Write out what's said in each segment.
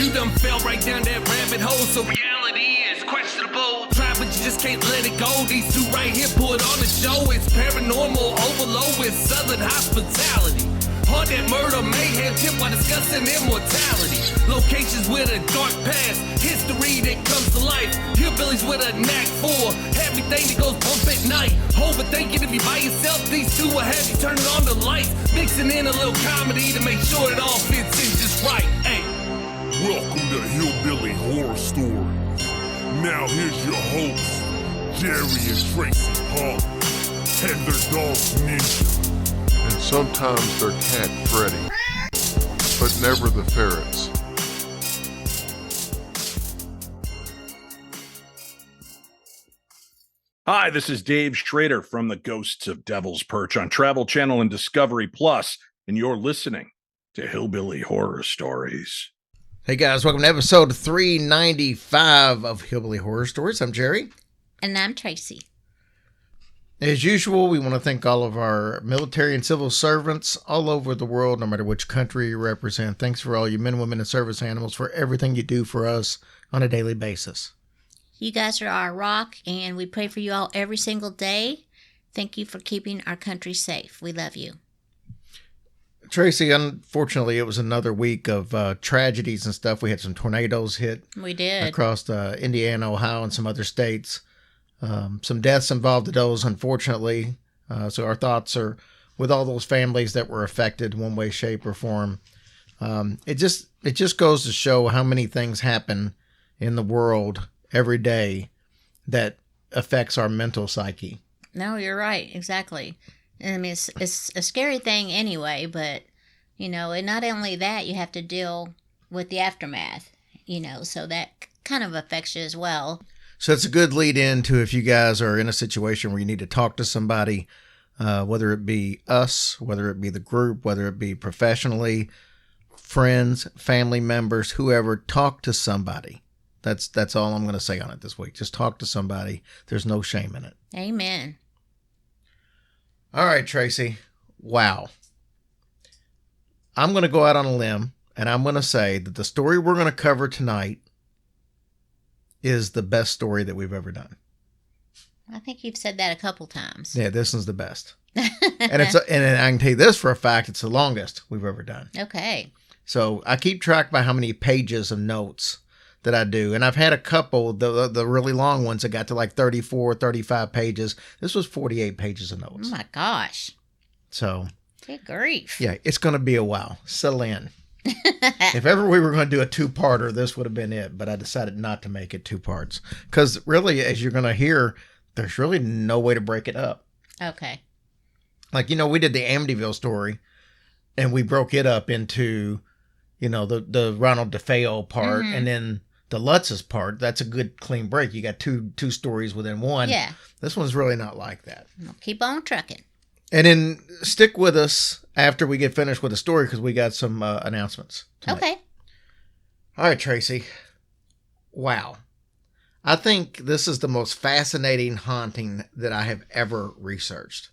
You done fell right down that rabbit hole, so reality is questionable. Try, but you just can't let it go. These two right here put on the show. It's paranormal overload with southern hospitality. Haunted murder, mayhem, tip while discussing immortality. Locations with a dark past, history that comes to life. Hillbillies with a knack for everything that goes bump at night. Overthinking if you by yourself, these two will have you turning on the lights. Mixing in a little comedy to make sure it all fits in just right. Hey. Welcome to Hillbilly Horror Stories. Now here's your hosts, Jerry and Tracy Hall, and their dog Ninja. And sometimes their cat Freddy, but never the ferrets. Hi, this is Dave Schrader from the Ghosts of Devil's Perch on Travel Channel and Discovery Plus, and you're listening to Hillbilly Horror Stories. Hey guys, welcome to episode 395 of Hillbilly Horror Stories. I'm Jerry. And I'm Tracy. As usual, we want to thank all of our military and civil servants all over the world, no matter which country you represent. Thanks for all you men, women, and service animals for everything you do for us on a daily basis. You guys are our rock, and we pray for you all every single day. Thank you for keeping our country safe. We love you. Tracy, unfortunately, it was another week of tragedies and stuff. We had some tornadoes hit. We did. Across Indiana, Ohio, and some other states. Some deaths involved in those, unfortunately. So our thoughts are with all those families that were affected one way, shape, or form. It just goes to show how many things happen in the world every day that affects our mental psyche. No, you're right. Exactly. I mean, it's a scary thing anyway, but, you know, and not only that, you have to deal with the aftermath, you know, so that kind of affects you as well. So it's a good lead in to if you guys are in a situation where you need to talk to somebody, whether it be us, whether it be the group, whether it be professionally, friends, family members, whoever, talk to somebody. That's all I'm going to say on it this week. Just talk to somebody. There's no shame in it. Amen. All right, Tracy. Wow. I'm going to go out on a limb, and I'm going to say that the story we're going to cover tonight is the best story that we've ever done. I think you've said that a couple times. Yeah, this one's the best. and I can tell you this for a fact, it's the longest we've ever done. Okay. So I keep track by how many pages of notes that I do. And I've had a couple, the really long ones that got to like 34, 35 pages. This was 48 pages of notes. Oh my gosh. So. Good grief. Yeah, it's going to be a while. Settle in. If ever we were going to do a two-parter, this would have been it. But I decided not to make it two parts. Because really, as you're going to hear, there's really no way to break it up. Okay. Like, you know, we did the Amityville story. And we broke it up into, you know, the Ronald DeFeo part. Mm-hmm. And then the Lutz's part. That's a good, clean break. You got two stories within one. Yeah. This one's really not like that. Well, keep on trucking. And then stick with us after we get finished with the story because we got some announcements tonight. Okay. All right, Tracy. Wow. I think this is the most fascinating haunting that I have ever researched.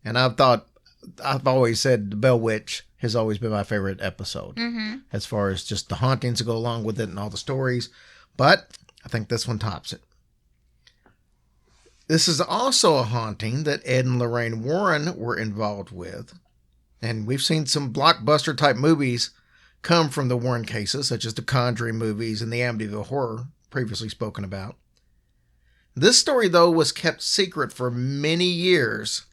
And I've always said the Bell Witch has always been my favorite episode. Mm-hmm. As far as just the hauntings that go along with it and all the stories. But I think this one tops it. This is also a haunting that Ed and Lorraine Warren were involved with. And we've seen some blockbuster type movies come from the Warren cases, such as the Conjuring movies and the Amityville Horror previously spoken about. This story, though, was kept secret for many years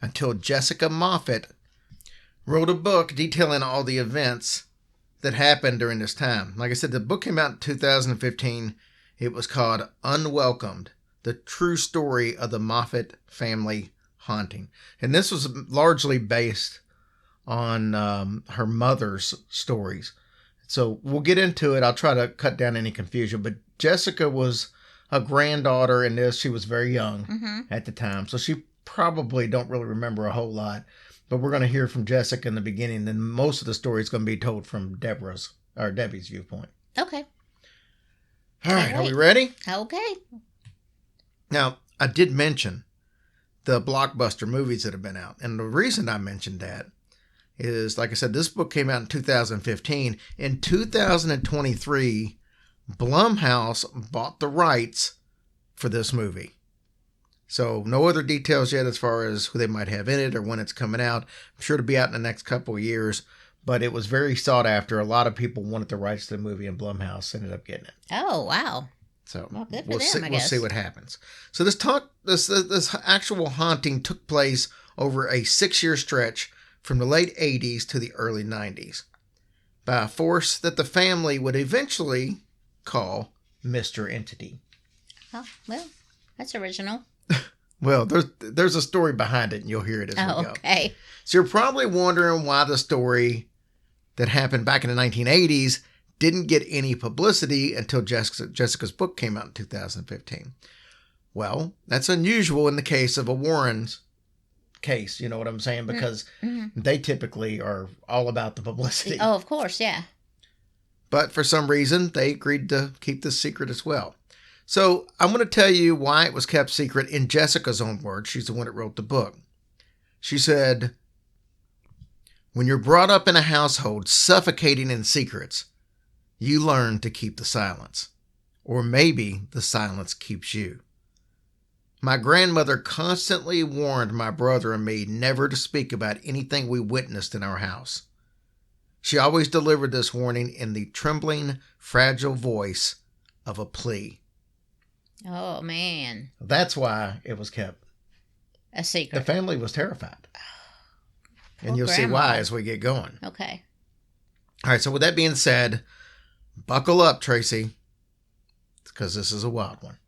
until Jessica Moffitt wrote a book detailing all the events that happened during this time. Like I said, the book came out in 2015. It was called Unwelcomed: The True Story of the Moffitt Family Haunting. And this was largely based on her mother's stories. So we'll get into it. I'll try to cut down any confusion. But Jessica was a granddaughter in this. She was very young at the time. So she probably don't really remember a whole lot. But we're going to hear from Jessica in the beginning. Then most of the story is going to be told from Debbie's viewpoint. Okay. All right. Are we ready? Okay. Now, I did mention the blockbuster movies that have been out. And the reason I mentioned that is, like I said, this book came out in 2015. In 2023, Blumhouse bought the rights for this movie. So no other details yet as far as who they might have in it or when it's coming out. I'm sure it'll be out in the next couple of years, but it was very sought after. A lot of people wanted the rights to the movie, and Blumhouse ended up getting it. Oh, wow. So Well, good for we'll them, see. I We'll guess. see what happens. So this actual haunting took place over a 6-year stretch from the late 80s to the early 90s by a force that the family would eventually call Mr. Entity. Oh, well, that's original. Well, there's a story behind it, and you'll hear it as we go. Okay. So you're probably wondering why the story that happened back in the 1980s didn't get any publicity until Jessica's book came out in 2015. Well, that's unusual in the case of a Warren's case, you know what I'm saying? Because they typically are all about the publicity. Oh, of course, yeah. But for some reason, they agreed to keep this secret as well. So I'm going to tell you why it was kept secret in Jessica's own words. She's the one that wrote the book. She said, "When you're brought up in a household suffocating in secrets, you learn to keep the silence. Or maybe the silence keeps you. My grandmother constantly warned my brother and me never to speak about anything we witnessed in our house. She always delivered this warning in the trembling, fragile voice of a plea." Oh, man. That's why it was kept. A The secret. family was terrified. And Poor you'll see grandma. why as we get going. Okay. All right, so with that being said, buckle up, Tracy, because this is a wild one.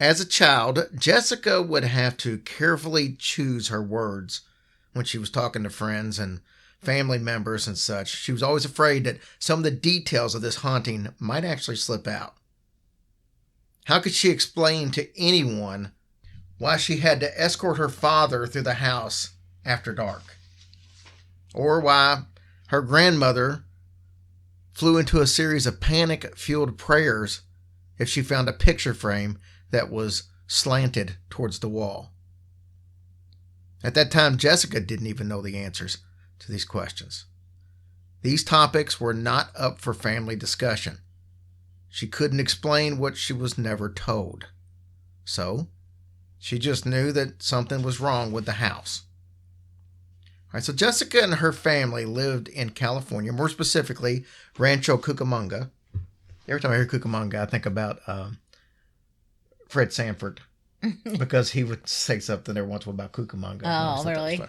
As a child, Jessica would have to carefully choose her words when she was talking to friends and family members and such. She was always afraid that some of the details of this haunting might actually slip out. How could she explain to anyone why she had to escort her father through the house after dark? Or why her grandmother flew into a series of panic-fueled prayers if she found a picture frame that was slanted towards the wall? At that time, Jessica didn't even know the answers to these questions. These topics were not up for family discussion. She couldn't explain what she was never told. So, she just knew that something was wrong with the house. All right, so Jessica and her family lived in California, more specifically, Rancho Cucamonga. Every time I hear Cucamonga, I think about Fred Sanford, because he would say something every once in a while about Cucamonga. Oh, really?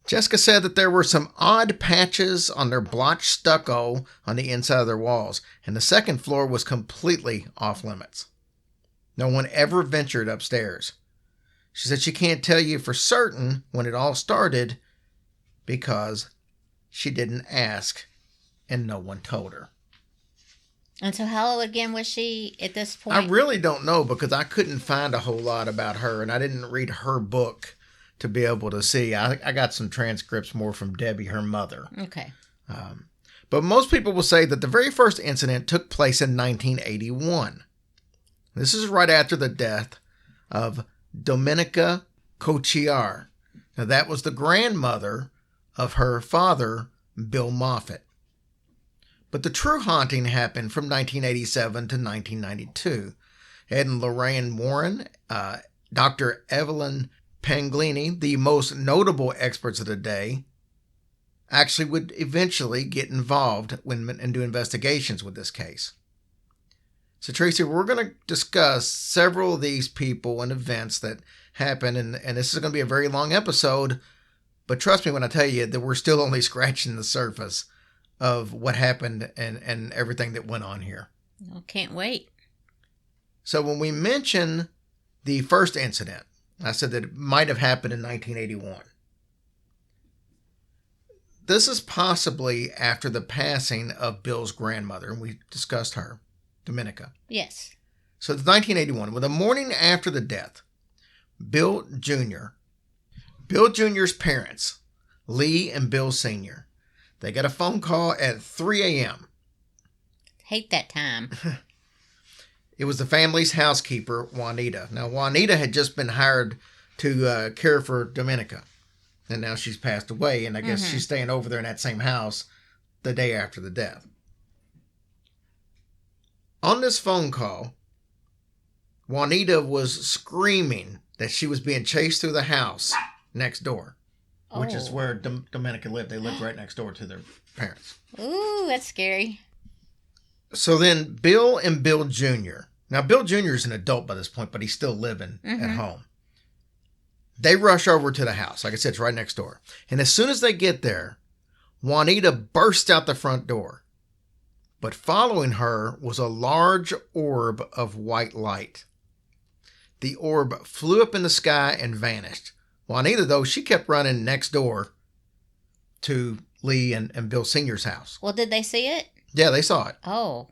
Jessica said that there were some odd patches on their blotched stucco on the inside of their walls, and the second floor was completely off limits. No one ever ventured upstairs. She said she can't tell you for certain when it all started because she didn't ask and no one told her. And so how old again was she at this point? I really don't know because I couldn't find a whole lot about her, and I didn't read her book to be able to see. I got some transcripts more from Debbie, her mother. Okay. But most people will say that the very first incident took place in 1981. This is right after the death of Domenica Cochiar. Now, that was the grandmother of her father, Bill Moffitt. But the true haunting happened from 1987 to 1992. Ed and Lorraine Warren, Dr. Evelyn Panglini, the most notable experts of the day, actually would eventually get involved and do investigations with this case. So, Tracy, we're going to discuss several of these people and events that happened, and this is going to be a very long episode, but trust me when I tell you that we're still only scratching the surface of what happened and everything that went on here. I can't wait. So when we mention the first incident, I said that it might have happened in 1981. This is possibly after the passing of Bill's grandmother, and we discussed her, Domenica. Yes. So it's 1981. Well, the morning after the death, Bill Jr., Bill Jr.'s parents, Lee and Bill Sr., they got a phone call at 3 a.m. Hate that time. It was the family's housekeeper, Juanita. Now, Juanita had just been hired to care for Dominica. And now she's passed away, and I guess she's staying over there in that same house the day after the death. On this phone call, Juanita was screaming that she was being chased through the house next door, which is where Dominica lived. They lived right next door to their parents. Ooh, that's scary. So then Bill and Bill Jr. Now, Bill Jr. is an adult by this point, but he's still living at home. They rush over to the house. Like I said, it's right next door. And as soon as they get there, Juanita bursts out the front door. But following her was a large orb of white light. The orb flew up in the sky and vanished. Juanita, though, she kept running next door to Lee and Bill Sr.'s house. Well, did they see it? Yeah, they saw it. Oh.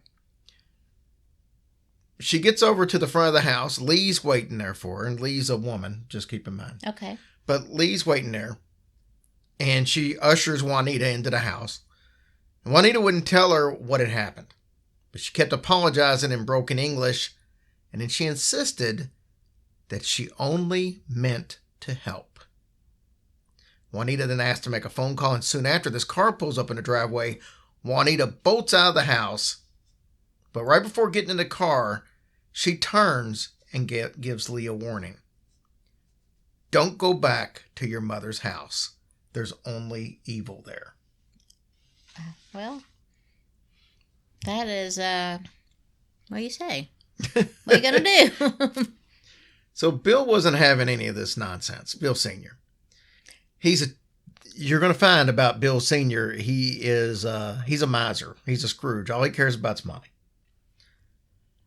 She gets over to the front of the house. Lee's waiting there for her. And Lee's a woman, just keep in mind. Okay. But Lee's waiting there. And she ushers Juanita into the house. And Juanita wouldn't tell her what had happened. But she kept apologizing in broken English. And then she insisted that she only meant to help. Juanita then asked to make a phone call. And soon after, this car pulls up in the driveway. Juanita bolts out of the house. But right before getting in the car, she turns and gives Lee a warning. Don't go back to your mother's house. There's only evil there. Well, that is, what do you say? What are you going to do? So Bill wasn't having any of this nonsense. Bill Sr. You're going to find about Bill Sr., he's a miser. He's a Scrooge. All he cares about is money.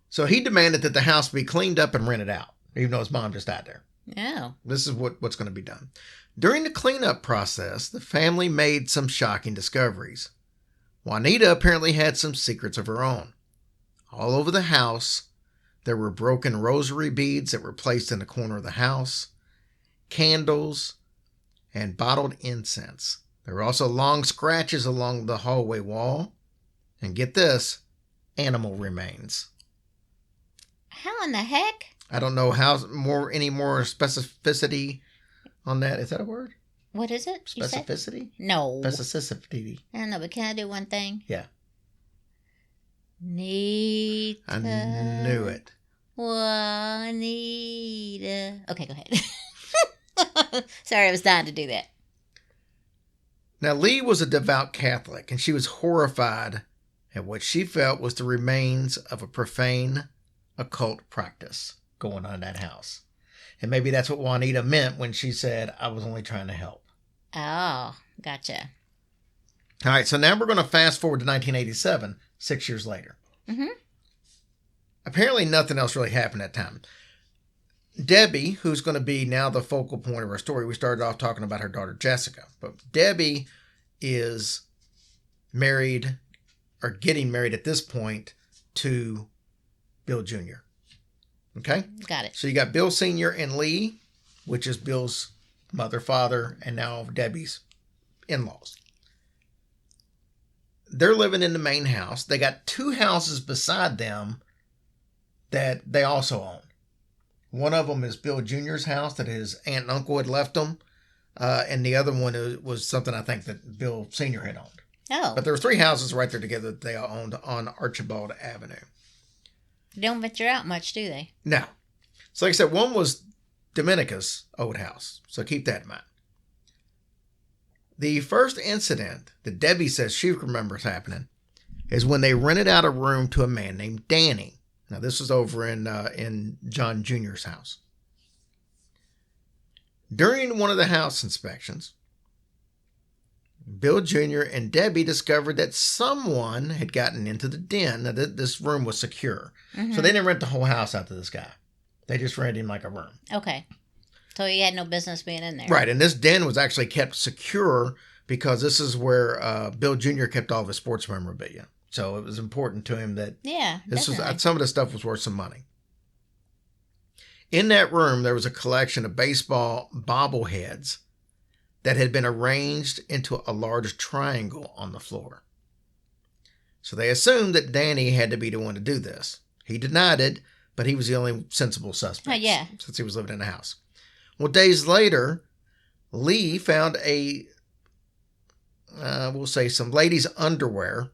So he demanded that the house be cleaned up and rented out, even though his mom just died there. Oh. This is what's going to be done. During the cleanup process, the family made some shocking discoveries. Juanita apparently had some secrets of her own. All over the house, there were broken rosary beads that were placed in the corner of the house, candles, and bottled incense. There were also long scratches along the hallway wall. And get this, animal remains. How in the heck? I don't know any more specificity on that. Is that a word? What is it? You said? Specificity? No. Specificity. I don't know, but can I do one thing? Yeah. Nita. I knew it. Juanita. Okay, go ahead. Sorry, I was dying to do that. Now, Lee was a devout Catholic, and she was horrified at what she felt was the remains of a profane occult practice going on in that house. And maybe that's what Juanita meant when she said, I was only trying to help. Oh, gotcha. All right, so now we're going to fast forward to 1987, 6 years later. Mm-hmm. Apparently nothing else really happened that time. Debbie, who's going to be now the focal point of our story, we started off talking about her daughter Jessica, but Debbie is married, or getting married at this point, to Bill Jr. Okay? Got it. So you got Bill Sr. and Lee, which is Bill's mother, father, and now Debbie's in-laws. They're living in the main house. They got two houses beside them that they also own. One of them is Bill Jr.'s house that his aunt and uncle had left him. And the other one was something I think that Bill Sr. had owned. Oh. But there were three houses right there together that they owned on Archibald Avenue. They don't venture out much, do they? No. So like I said, one was Dominica's old house. So keep that in mind. The first incident that Debbie says she remembers happening is when they rented out a room to a man named Danny. Now, this was over in John Jr.'s house. During one of the house inspections, Bill Jr. and Debbie discovered that someone had gotten into the den. Now, this room was secure. Mm-hmm. So they didn't rent the whole house out to this guy. They just rented him like a room. Okay. So he had no business being in there. Right. And this den was actually kept secure because this is where Bill Jr. kept all of his sports memorabilia. So it was important to him that some of this stuff was worth some money. In that room, there was a collection of baseball bobbleheads that had been arranged into a large triangle on the floor. So they assumed that Danny had to be the one to do this. He denied it, but he was the only sensible suspect. Oh, yeah. Since he was living in the house. Well, days later, Lee found we'll say some lady's underwear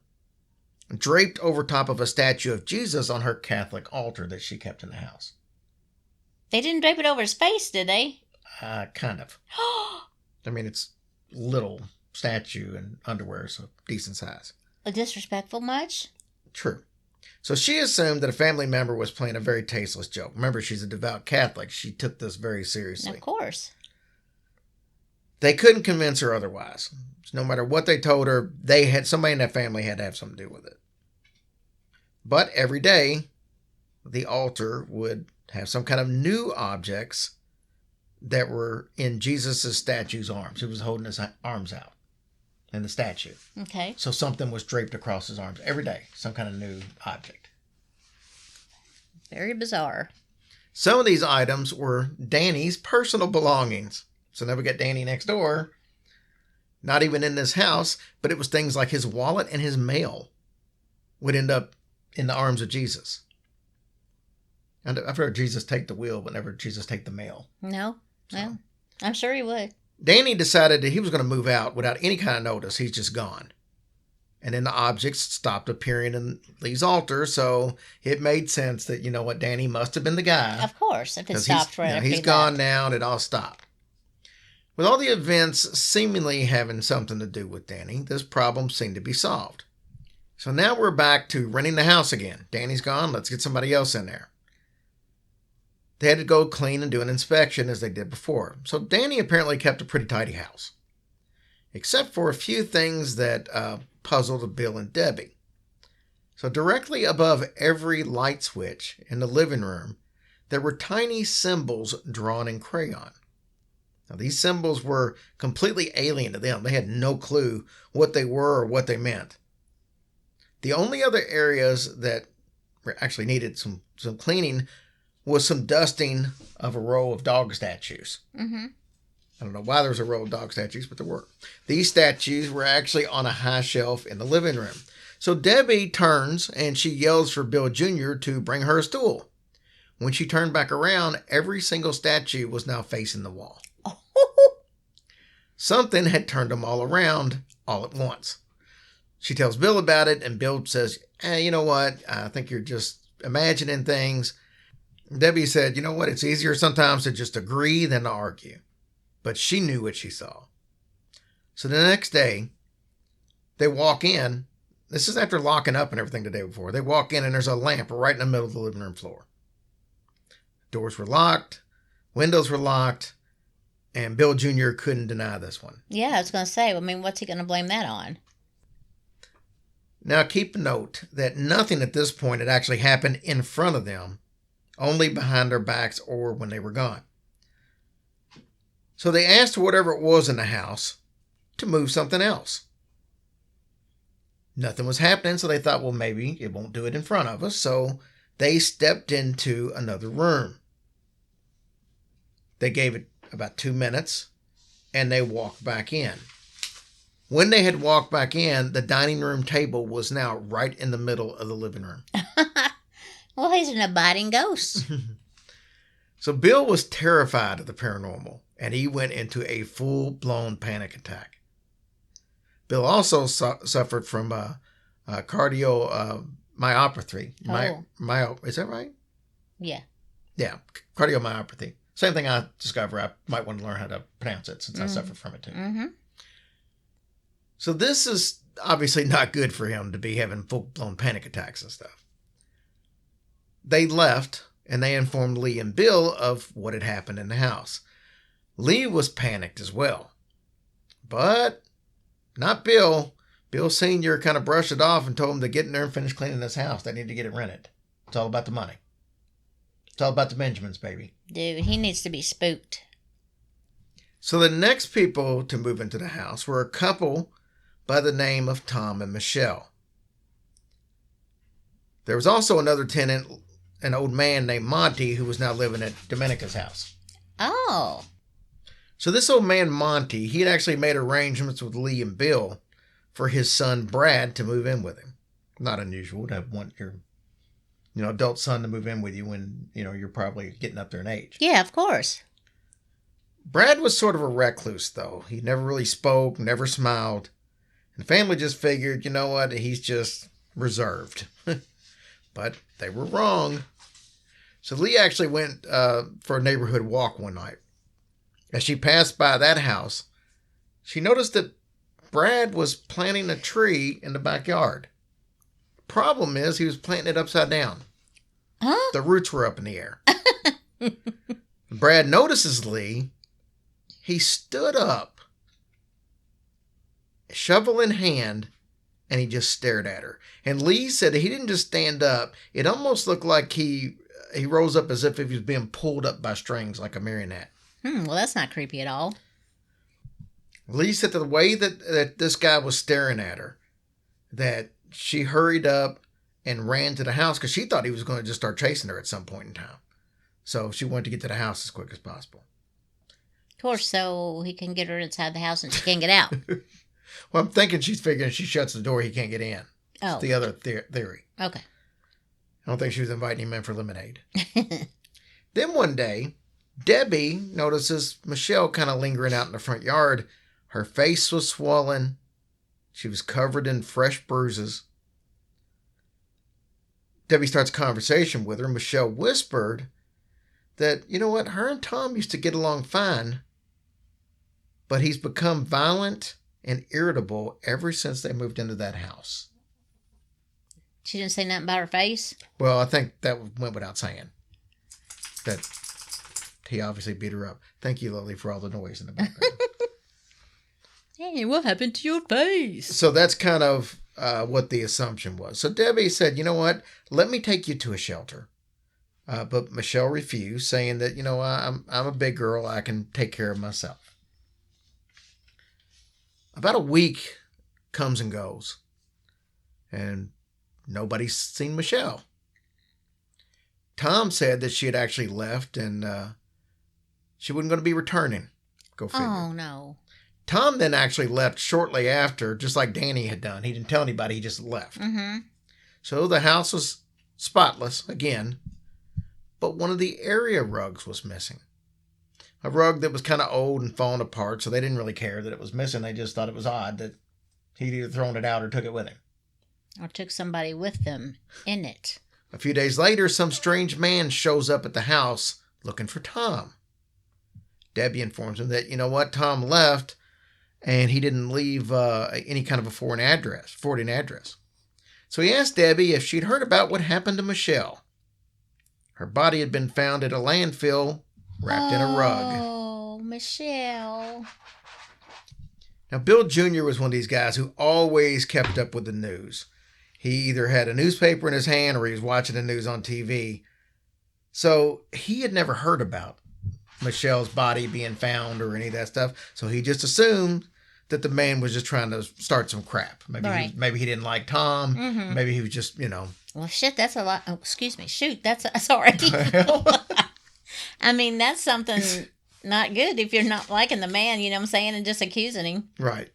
draped over top of a statue of Jesus on her Catholic altar that she kept in the house. They didn't drape it over his face, did they? Kind of. I mean, it's little statue and underwear, so decent size. Disrespectful much? True. So she assumed that a family member was playing a very tasteless joke. Remember, she's a devout Catholic. She took this very seriously. Of course. They couldn't convince her otherwise. No matter what they told her, somebody in that family had to have something to do with it. But every day, the altar would have some kind of new objects that were in Jesus' statue's arms. He was holding his arms out in the statue. Okay. So something was draped across his arms every day, some kind of new object. Very bizarre. Some of these items were Danny's personal belongings. So now we got Danny next door, not even in this house, but it was things like his wallet and his mail would end up in the arms of Jesus. And I've heard Jesus take the wheel, but never Jesus take the mail. No. Well, I'm sure he would. Danny decided that he was going to move out without any kind of notice. He's just gone. And then the objects stopped appearing in Lee's altar, so it made sense that, you know what, Danny must have been the guy. Of course, if it stopped right after he's gone now and it all stopped. With all the events seemingly having something to do with Danny, this problem seemed to be solved. So now we're back to renting the house again. Danny's gone, let's get somebody else in there. They had to go clean and do an inspection as they did before. So Danny apparently kept a pretty tidy house. Except for a few things that puzzled Bill and Debbie. So directly above every light switch in the living room, there were tiny symbols drawn in crayon. Now these symbols were completely alien to them. They had no clue what they were or what they meant. The only other areas that actually needed some cleaning was some dusting of a row of dog statues. Mm-hmm. I don't know why there was a row of dog statues, but there were. These statues were actually on a high shelf in the living room. So Debbie turns and she yells for Bill Jr. to bring her a stool. When she turned back around, every single statue was now facing the wall. Something had turned them all around all at once. She tells Bill about it, and Bill says, you know what? I think you're just imagining things. Debbie said, you know what? It's easier sometimes to just agree than to argue. But she knew what she saw. So the next day, they walk in. This is after locking up and everything the day before. They walk in and there's a lamp right in the middle of the living room floor. Doors were locked. Windows were locked. And Bill Jr. couldn't deny this one. Yeah, I was going to say, I mean, what's he going to blame that on? Now keep note that nothing at this point had actually happened in front of them, only behind their backs or when they were gone. So they asked whatever it was in the house to move something else. Nothing was happening, so they thought, well, maybe it won't do it in front of us. So they stepped into another room. They gave it about 2 minutes, and they walked back in. When they had walked back in, the dining room table was now right in the middle of the living room. Well, he's an abiding ghost. So Bill was terrified of the paranormal, and he went into a full-blown panic attack. Bill also suffered from cardiomyopathy. Is that right? Yeah. Yeah, cardiomyopathy. Same thing I discovered. I might want to learn how to pronounce it since I suffer from it too. Mm-hmm. So this is obviously not good for him to be having full-blown panic attacks and stuff. They left, and they informed Lee and Bill of what had happened in the house. Lee was panicked as well. But not Bill. Bill Sr. kind of brushed it off and told him to get in there and finish cleaning this house. They need to get it rented. It's all about the money. It's all about the Benjamins, baby. Dude, he needs to be spooked. So the next people to move into the house were a couple by the name of Tom and Michelle. There was also another tenant, an old man named Monty, who was now living at Domenica's house. Oh. So this old man, Monty, he had actually made arrangements with Lee and Bill for his son, Brad, to move in with him. Not unusual to want your adult son to move in with you when, you're probably getting up there in age. Yeah, of course. Brad was sort of a recluse, though. He never really spoke, never smiled. And the family just figured, you know what, he's just reserved. But they were wrong. So Lee actually went for a neighborhood walk one night. As she passed by that house, she noticed that Brad was planting a tree in the backyard. Problem is, he was planting it upside down. Huh? The roots were up in the air. Brad notices Lee. He stood up, shovel in hand, and he just stared at her. And Lee said he didn't just stand up. It almost looked like he rose up as if he was being pulled up by strings like a marionette. Well, that's not creepy at all. Lee said that the way that this guy was staring at her, that she hurried up and ran to the house because she thought he was going to just start chasing her at some point in time. So she wanted to get to the house as quick as possible. Of course, so he can get her inside the house and she can't get out. Well, I'm thinking she's figuring she shuts the door, he can't get in. Oh. It's the other theory. Okay. I don't think she was inviting him in for lemonade. Then one day, Debbie notices Michelle kind of lingering out in the front yard. Her face was swollen. She was covered in fresh bruises. Debbie starts a conversation with her. Michelle whispered that, you know what, her and Tom used to get along fine, but he's become violent and irritable ever since they moved into that house. She didn't say nothing about her face? Well, I think that went without saying. That he obviously beat her up. Thank you, Lily, for all the noise in the background. Hey, what happened to your face? So that's kind of what the assumption was. So Debbie said, you know what, let me take you to a shelter. But Michelle refused, saying that, you know, I'm a big girl. I can take care of myself. About a week comes and goes. And nobody's seen Michelle. Tom said that she had actually left and she wasn't going to be returning. Go figure. Oh, no. Tom then actually left shortly after, just like Danny had done. He didn't tell anybody. He just left. Mm-hmm. So the house was spotless again. But one of the area rugs was missing. A rug that was kind of old and falling apart, so they didn't really care that it was missing. They just thought it was odd that he'd either thrown it out or took it with him. Or took somebody with them in it. A few days later, some strange man shows up at the house looking for Tom. Debbie informs him that, you know what, Tom left and he didn't leave any kind of a forwarding address. So he asked Debbie if she'd heard about what happened to Michelle. Her body had been found at a landfill, wrapped in a rug. Oh, Michelle. Now, Bill Jr. was one of these guys who always kept up with the news. He either had a newspaper in his hand or he was watching the news on TV. So he had never heard about Michelle's body being found or any of that stuff. So he just assumed that the man was just trying to start some crap. Maybe he didn't like Tom. Mm-hmm. Maybe he was just, you know. Well, shit, that's a lot. Oh, excuse me. Shoot, sorry. I mean, that's something not good if you're not liking the man, you know what I'm saying, and just accusing him. Right.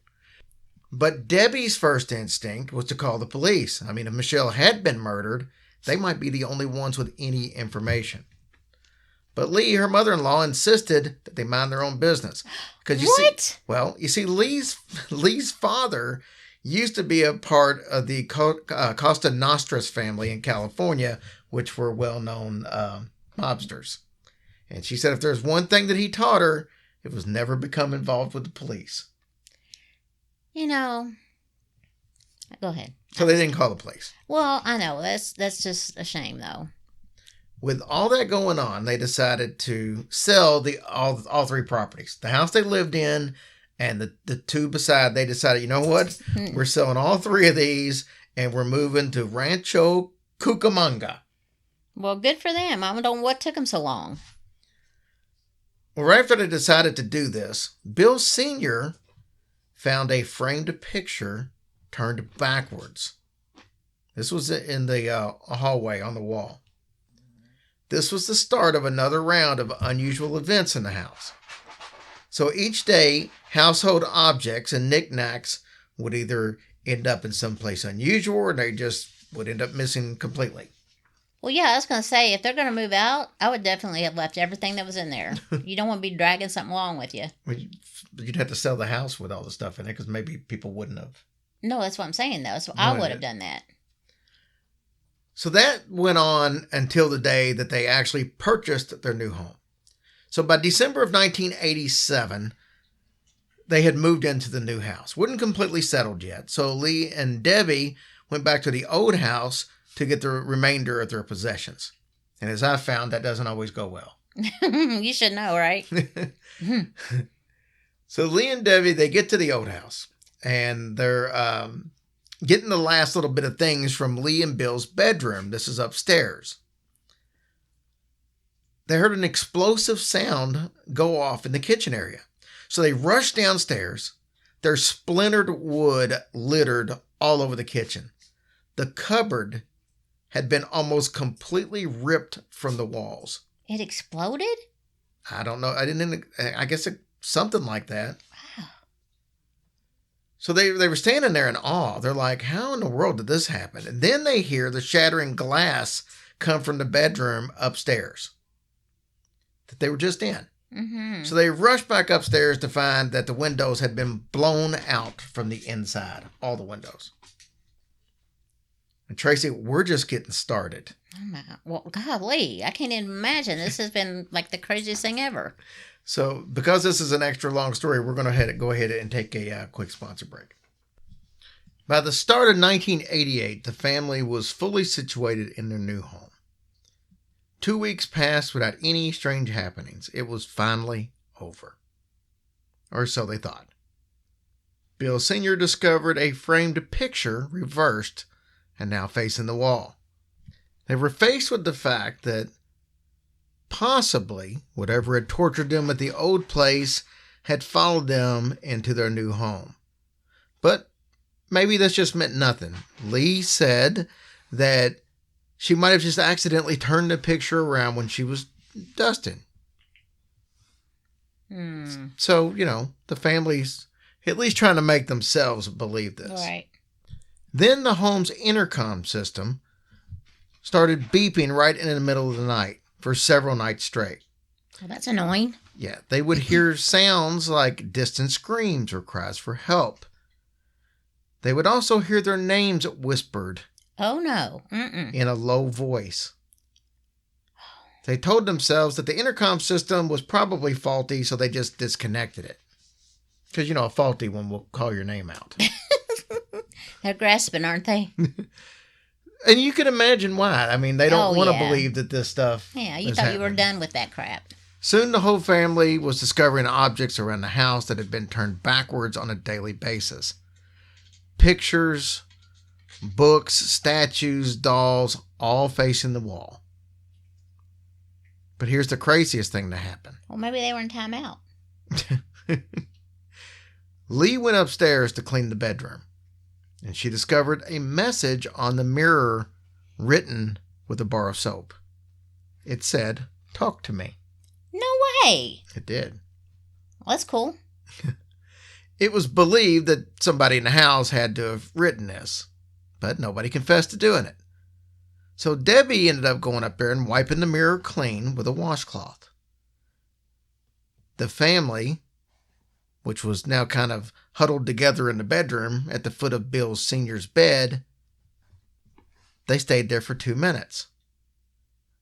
But Debbie's first instinct was to call the police. I mean, if Michelle had been murdered, they might be the only ones with any information. But Lee, her mother-in-law, insisted that they mind their own business. You see, Lee's father used to be a part of the Costa Nostras family in California, which were well-known mobsters. And she said if there's one thing that he taught her, it was never become involved with the police. You know, go ahead. So they didn't call the police. Well, I know. That's just a shame, though. With all that going on, they decided to sell all three properties. The house they lived in and the two beside, they decided, you know what? We're selling all three of these and we're moving to Rancho Cucamonga. Well, good for them. I don't know what took them so long. Well, right after they decided to do this, Bill Sr. found a framed picture turned backwards. This was in the hallway on the wall. This was the start of another round of unusual events in the house. So each day, household objects and knickknacks would either end up in someplace unusual or they just would end up missing completely. Well, yeah, I was going to say, if they're going to move out, I would definitely have left everything that was in there. You don't want to be dragging something along with you. Well, you'd have to sell the house with all the stuff in it because maybe people wouldn't have. No, that's what I'm saying, though. So I Wanted would have it. done that. So that went on until the day that they actually purchased their new home. So by December of 1987, they had moved into the new house. Wasn't completely settled yet. So Lee and Debbie went back to the old house to get the remainder of their possessions. And as I found, that doesn't always go well. You should know, right? So Lee and Debbie, they get to the old house. And they're getting the last little bit of things from Lee and Bill's bedroom. This is upstairs. They heard an explosive sound go off in the kitchen area. So they rushed downstairs. Their splintered wood littered all over the kitchen. The cupboard had been almost completely ripped from the walls. It exploded? I don't know. I guess something like that. Wow. So they were standing there in awe. They're like, how in the world did this happen? And then they hear the shattering glass come from the bedroom upstairs that they were just in. Mm-hmm. So they rushed back upstairs to find that the windows had been blown out from the inside. All the windows. And Tracy, we're just getting started. Oh my, well, golly, I can't even imagine. This has been like the craziest thing ever. So because this is an extra long story, we're going to go ahead and take a quick sponsor break. By the start of 1988, the family was fully situated in their new home. 2 weeks passed without any strange happenings. It was finally over. Or so they thought. Bill Sr. discovered a framed picture reversed and now facing the wall. They were faced with the fact that possibly whatever had tortured them at the old place had followed them into their new home. But maybe this just meant nothing. Lee said that she might have just accidentally turned the picture around when she was dusting. So, the family's at least trying to make themselves believe this. Right. Then the home's intercom system started beeping right in the middle of the night for several nights straight. Well, that's annoying. Yeah, they would hear sounds like distant screams or cries for help. They would also hear their names whispered Oh, no. Mm-mm. in a low voice. They told themselves that the intercom system was probably faulty, so they just disconnected it. Because, a faulty one will call your name out. They're grasping, aren't they? And you can imagine why. I mean, they don't want to yeah. believe that this stuff Yeah, you is thought you were happening. done with that crap. Soon the whole family was discovering objects around the house that had been turned backwards on a daily basis. Pictures, books, statues, dolls, all facing the wall. But here's the craziest thing to happen. Well, maybe they were in timeout. Lee went upstairs to clean the bedroom, and she discovered a message on the mirror written with a bar of soap. It said, "Talk to me." No way. It did. Well, that's cool. It was believed that somebody in the house had to have written this, but nobody confessed to doing it. So Debbie ended up going up there and wiping the mirror clean with a washcloth. The family, which was now kind of huddled together in the bedroom at the foot of Bill Sr.'s bed, they stayed there for 2 minutes.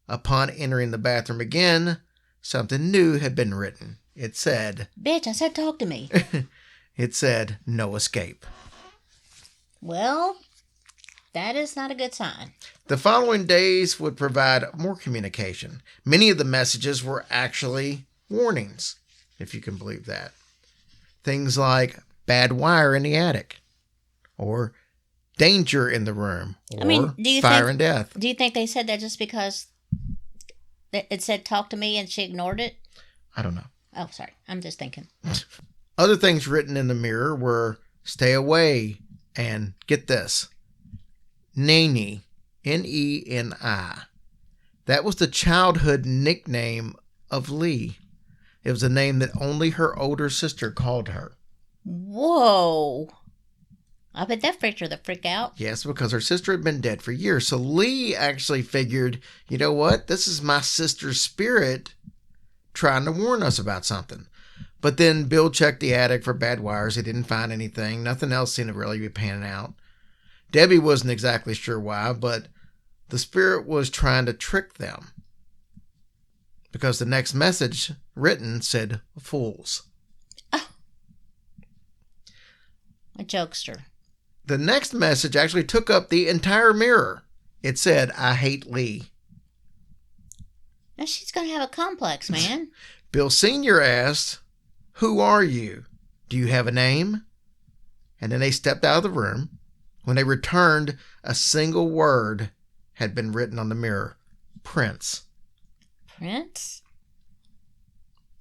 Upon entering the bathroom again, something new had been written. It said, Bitch, I said talk to me. It said, "No escape." Well, that is not a good sign. The following days would provide more communication. Many of the messages were actually warnings, if you can believe that. Things like bad wire in the attic, or danger in the room, or do you fire think, and death. Do you think they said that just because it said talk to me and she ignored it? I don't know. Oh, sorry. I'm just thinking. Other things written in the mirror were "stay away" and, get this, Neni, Neni. That was the childhood nickname of Lee. It was a name that only her older sister called her. Whoa. I bet that freaked her the frick out. Yes, because her sister had been dead for years. So Lee actually figured, you know what? This is my sister's spirit trying to warn us about something. But then Bill checked the attic for bad wires. He didn't find anything. Nothing else seemed to really be panning out. Debbie wasn't exactly sure why, but the spirit was trying to trick them. Because the next message written said, fools. Oh. A jokester. The next message actually took up the entire mirror. It said, I hate Lee. Now she's going to have a complex, man. Bill Sr. asked, who are you? Do you have a name? And then they stepped out of the room. When they returned, a single word had been written on the mirror. Prince. Prince?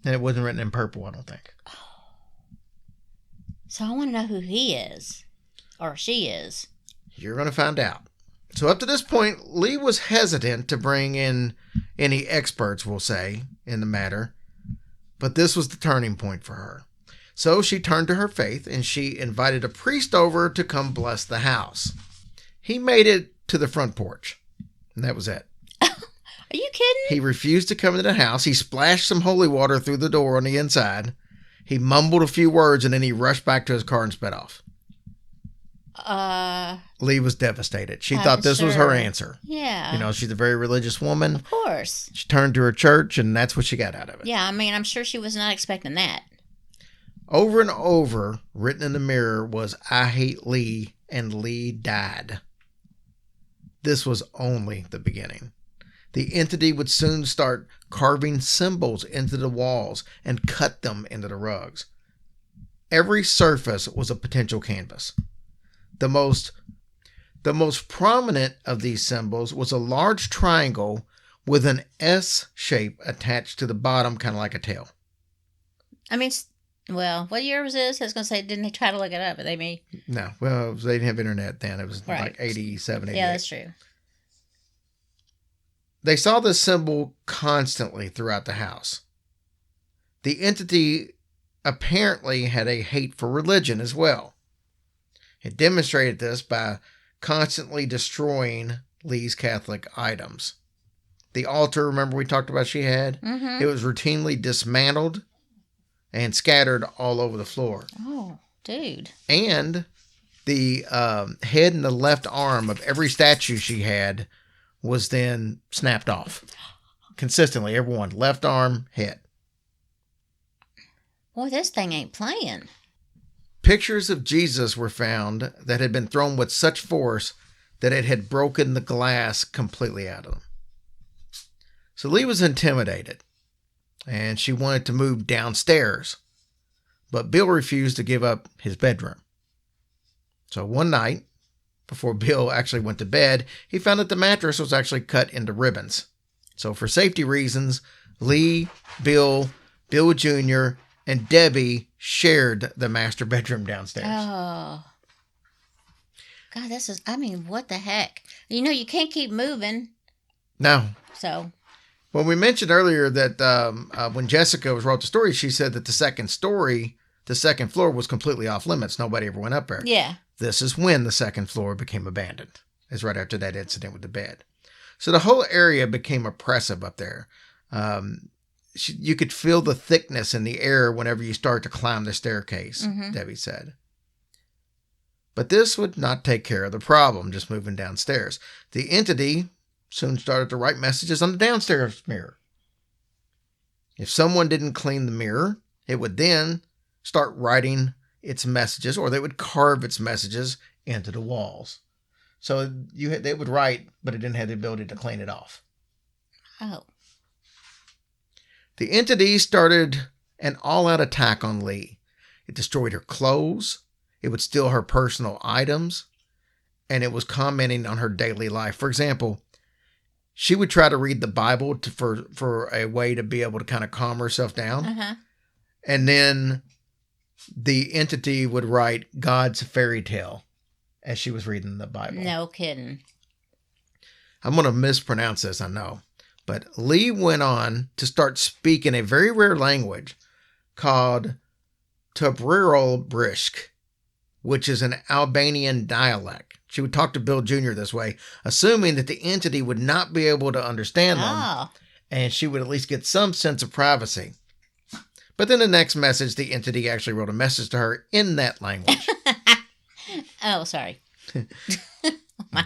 And it wasn't written in purple, I don't think. So I want to know who he is. Or she is. You're going to find out. So up to this point, Lee was hesitant to bring in any experts, we'll say, in the matter. But this was the turning point for her. So she turned to her faith and she invited a priest over to come bless the house. He made it to the front porch. And that was it. Are you kidding? He refused to come into the house. He splashed some holy water through the door on the inside. He mumbled a few words and then he rushed back to his car and sped off. Lee was devastated. She thought this was her answer. Yeah. You know, she's a very religious woman. Of course. She turned to her church and that's what she got out of it. Yeah, I mean, I'm sure she was not expecting that. Over and over, written in the mirror was, I hate Lee, and Lee died. This was only the beginning. The entity would soon start carving symbols into the walls and cut them into the rugs. Every surface was a potential canvas. The most prominent of these symbols was a large triangle with an S shape attached to the bottom, kind of like a tail. I mean, well, what year was this? I was going to say, didn't they try to look it up? But they may. No, well, they didn't have internet then. It was Right. like 87, 88. Yeah, that's true. They saw this symbol constantly throughout the house. The entity apparently had a hate for religion as well. It demonstrated this by constantly destroying Lee's Catholic items. The altar, remember we talked about she had? Mm-hmm. It was routinely dismantled and scattered all over the floor. Oh, dude. And the head and the left arm of every statue she had was then snapped off. Consistently, everyone. Left arm, head. Boy, this thing ain't playing. Pictures of Jesus were found that had been thrown with such force that it had broken the glass completely out of them. So Lee was intimidated, and she wanted to move downstairs, but Bill refused to give up his bedroom. So one night, before Bill actually went to bed, he found that the mattress was actually cut into ribbons. So for safety reasons, Lee, Bill Jr., and Debbie shared the master bedroom downstairs. Oh. God, this is, I mean, what the heck? You know, you can't keep moving. No. So. Well, we mentioned earlier that when Jessica wrote the story, she said that the second floor was completely off limits. Nobody ever went up there. Yeah. This is when the second floor became abandoned. It's right after that incident with the bed. So the whole area became oppressive up there. You could feel the thickness in the air whenever you start to climb the staircase, Debbie said. But this would not take care of the problem, just moving downstairs. The entity soon started to write messages on the downstairs mirror. If someone didn't clean the mirror, it would then start writing its messages, or they would carve its messages into the walls. So they would write, but it didn't have the ability to clean it off. Oh. The entity started an all-out attack on Lee. It destroyed her clothes. It would steal her personal items. And it was commenting on her daily life. For example, she would try to read the Bible for a way to be able to kind of calm herself down. Uh-huh. And then the entity would write God's fairy tale as she was reading the Bible. No kidding. I'm going to mispronounce this, I know. But Lee went on to start speaking a very rare language called Tabriro Brisk. which is an Albanian dialect. She would talk to Bill Jr. this way, assuming that the entity would not be able to understand them, and she would at least get some sense of privacy. But then the next message, the entity actually wrote a message to her in that language. Oh, sorry.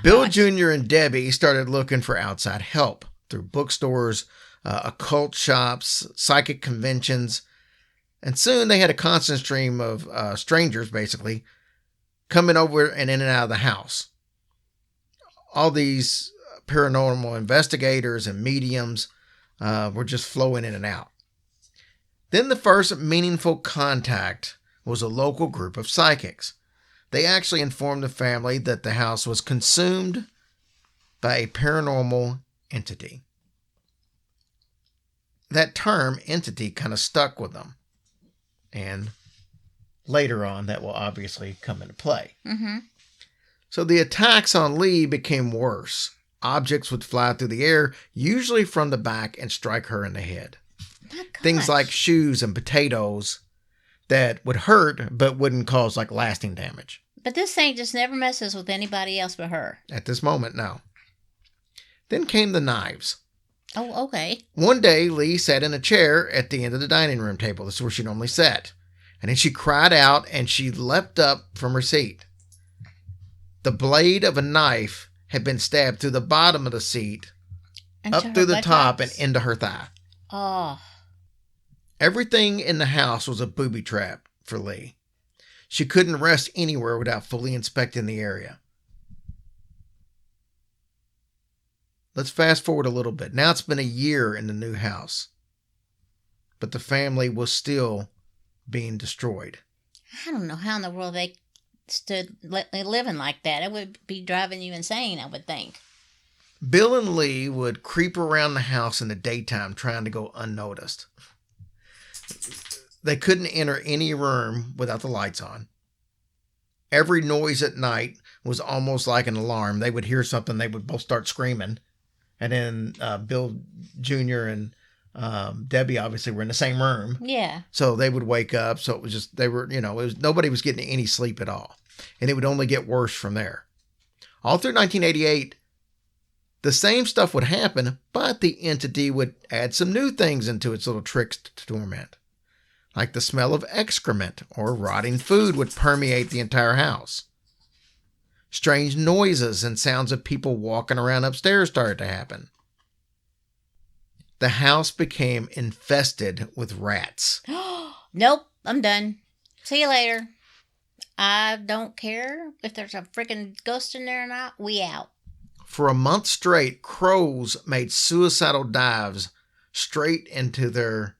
Bill Jr. and Debbie started looking for outside help through bookstores, occult shops, psychic conventions, and soon they had a constant stream of strangers, basically, coming over and in and out of the house. All these paranormal investigators and mediums were just flowing in and out. Then the first meaningful contact was a local group of psychics. They actually informed the family that the house was consumed by a paranormal entity. That term, entity, kind of stuck with them. And later on, that will obviously come into play. Mm-hmm. So the attacks on Lee became worse. Objects would fly through the air, usually from the back, and strike her in the head. Things like shoes and potatoes that would hurt, but wouldn't cause like lasting damage. But this thing just never messes with anybody else but her. At this moment, no. Then came the knives. Oh, okay. One day, Lee sat in a chair at the end of the dining room table. This is where she normally sat. And then she cried out and she leapt up from her seat. The blade of a knife had been stabbed through the bottom of the seat, up through the top, and into her thigh. Oh. Everything in the house was a booby trap for Lee. She couldn't rest anywhere without fully inspecting the area. Let's fast forward a little bit. Now it's been a year in the new house, but the family was still being destroyed. I don't know how in the world they stood living like that. It would be driving you insane, I would think. Bill and Lee would creep around the house in the daytime trying to go unnoticed. They couldn't enter any room without the lights on. Every noise at night was almost like an alarm. They would hear something, they would both start screaming. And then Bill Jr. and Debbie obviously were in the same room. Yeah. So they would wake up. So it was just, they were, nobody was getting any sleep at all. And it would only get worse from there. All through 1988, the same stuff would happen, but the entity would add some new things into its little tricks to torment. Like the smell of excrement or rotting food would permeate the entire house. Strange noises and sounds of people walking around upstairs started to happen. The house became infested with rats. Nope, I'm done. See you later. I don't care if there's a freaking ghost in there or not. We out. For a month straight, crows made suicidal dives straight into their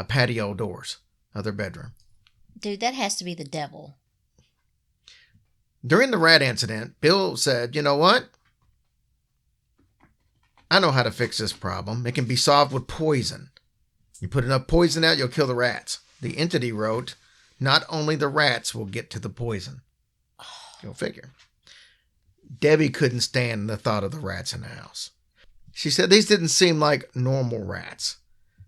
patio doors of their bedroom. Dude, that has to be the devil. During the rat incident, Bill said, you know what? I know how to fix this problem. It can be solved with poison. You put enough poison out, you'll kill the rats. The entity wrote, not only the rats will get to the poison. Go figure. Debbie couldn't stand the thought of the rats in the house. She said these didn't seem like normal rats.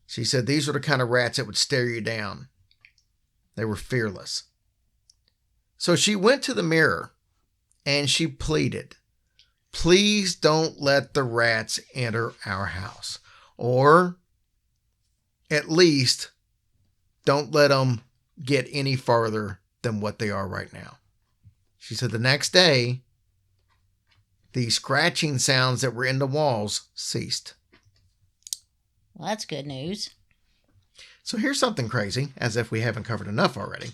She said these were the kind of rats that would stare you down. They were fearless. So she went to the mirror and she pleaded, please don't let the rats enter our house. Or at least don't let them get any farther than what they are right now. She said the next day, the scratching sounds that were in the walls ceased. Well, that's good news. So here's something crazy, as if we haven't covered enough already.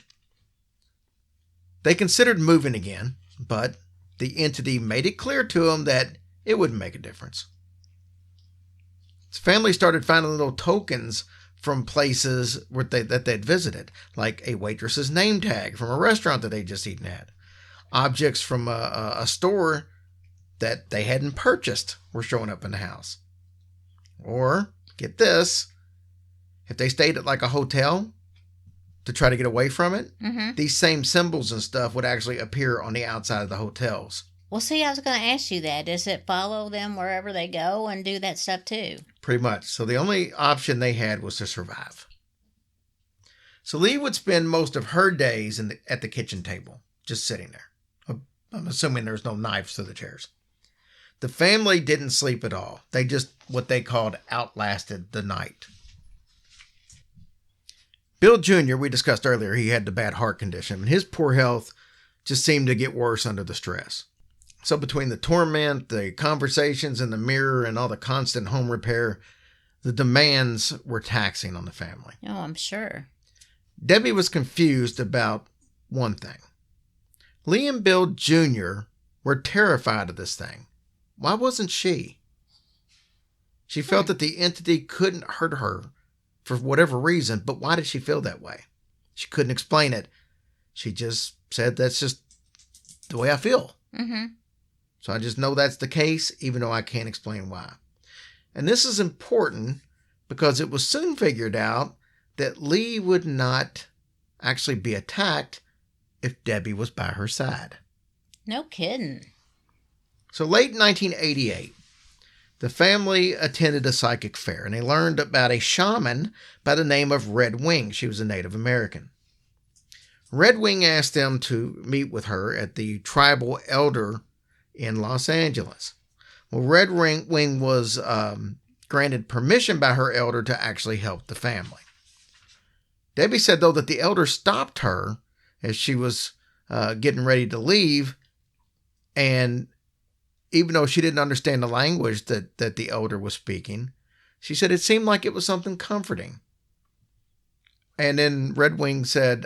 They considered moving again, but the entity made it clear to them that it wouldn't make a difference. His family started finding little tokens from places that they'd visited, like a waitress's name tag from a restaurant that they'd just eaten at. Objects from a store that they hadn't purchased were showing up in the house. Or, get this, if they stayed at like a hotel to try to get away from it, these same symbols and stuff would actually appear on the outside of the hotels. Well, see, I was going to ask you that. Does it follow them wherever they go and do that stuff too? Pretty much. So the only option they had was to survive. So Lee would spend most of her days at the kitchen table, just sitting there. I'm assuming there's no knives to the chairs. The family didn't sleep at all. They just, what they called, outlasted the night. Bill Jr., we discussed earlier, he had the bad heart condition, and his poor health just seemed to get worse under the stress. So between the torment, the conversations in the mirror, and all the constant home repair, the demands were taxing on the family. Oh, I'm sure. Debbie was confused about one thing. Lee and Bill Jr. were terrified of this thing. Why wasn't she? She felt that the entity couldn't hurt her for whatever reason, but why did she feel that way? She couldn't explain it. She just said, that's just the way I feel. Mm-hmm. So I just know that's the case, even though I can't explain why. And this is important because it was soon figured out that Lee would not actually be attacked if Debbie was by her side. No kidding. So late 1988, the family attended a psychic fair, and they learned about a shaman by the name of Red Wing. She was a Native American. Red Wing asked them to meet with her at the tribal elder in Los Angeles. Well, Red Wing was granted permission by her elder to actually help the family. Debbie said, though, that the elder stopped her as she was getting ready to leave, and even though she didn't understand the language that the elder was speaking, she said it seemed like it was something comforting. And then Red Wing said,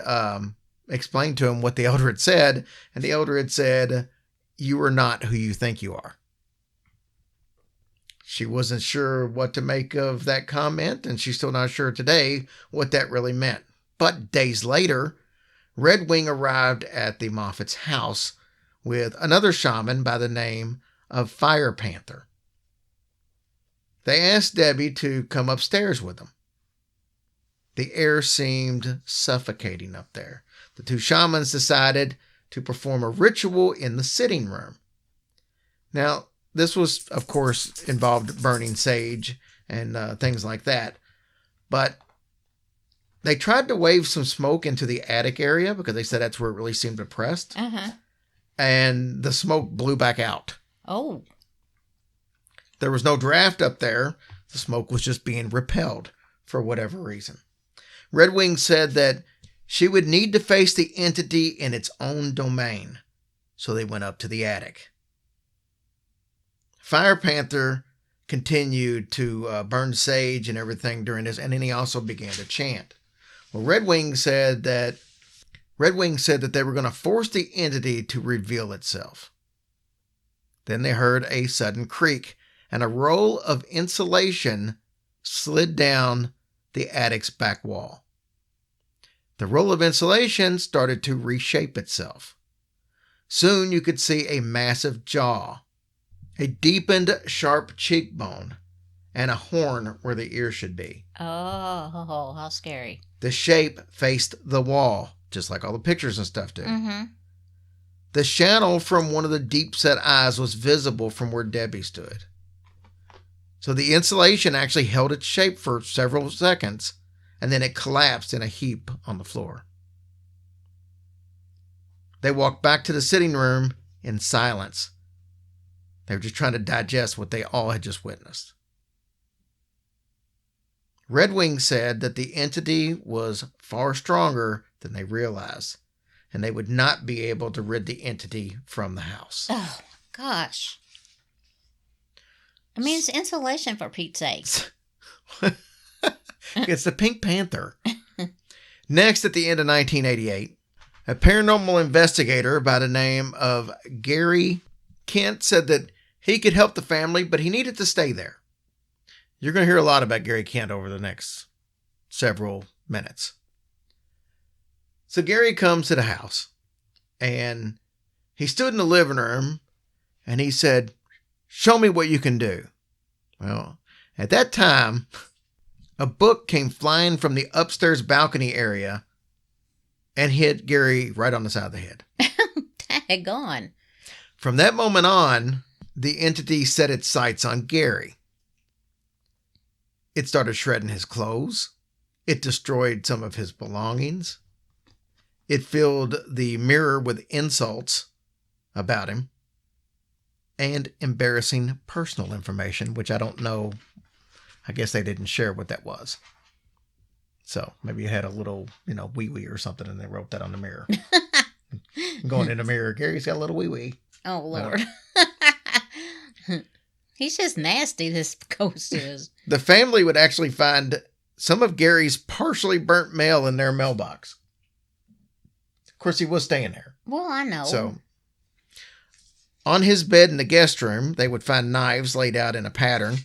explained to him what the elder had said, and the elder had said, "You are not who you think you are." She wasn't sure what to make of that comment, and she's still not sure today what that really meant. But days later, Red Wing arrived at the Moffitt's house with another shaman by the name of Fire Panther. They asked Debbie to come upstairs with them. The air seemed suffocating up there. The two shamans decided to perform a ritual in the sitting room. Now, this was, of course, involved burning sage and things like that. But they tried to wave some smoke into the attic area because they said that's where it really seemed oppressed. Uh-huh. And the smoke blew back out. Oh. There was no draft up there. The smoke was just being repelled for whatever reason. Red Wing said that she would need to face the entity in its own domain. So they went up to the attic. Fire Panther continued to burn sage and everything during this, and then he also began to chant. Well, Red Wing said that they were going to force the entity to reveal itself. Then they heard a sudden creak, and a roll of insulation slid down the attic's back wall. The roll of insulation started to reshape itself. Soon you could see a massive jaw, a deepened, sharp cheekbone, and a horn where the ear should be. Oh, how scary. The shape faced the wall, just like all the pictures and stuff do. Mm-hmm. The shadow from one of the deep-set eyes was visible from where Debbie stood. So the insulation actually held its shape for several seconds, and then it collapsed in a heap on the floor. They walked back to the sitting room in silence. They were just trying to digest what they all had just witnessed. Red Wing said that the entity was far stronger than they realized, and they would not be able to rid the entity from the house. Oh, gosh. I mean, it's insulation, for Pete's sake. It's the Pink Panther. Next, at the end of 1988, a paranormal investigator by the name of Gary Kent said that he could help the family, but he needed to stay there. You're going to hear a lot about Gary Kent over the next several minutes. So Gary comes to the house, and he stood in the living room, and he said, "Show me what you can do." Well, at that time, a book came flying from the upstairs balcony area and hit Gary right on the side of the head. Daggone. From that moment on, the entity set its sights on Gary. It started shredding his clothes. It destroyed some of his belongings. It filled the mirror with insults about him and embarrassing personal information, which I don't know. I guess they didn't share what that was. So maybe you had a little, wee-wee or something, and they wrote that on the mirror. Going in the mirror, Gary's got a little wee-wee. Oh, Lord. He's just nasty, this ghost is. The family would actually find some of Gary's partially burnt mail in their mailbox. Of course, he was staying there. Well, I know. So, on his bed in the guest room, they would find knives laid out in a pattern.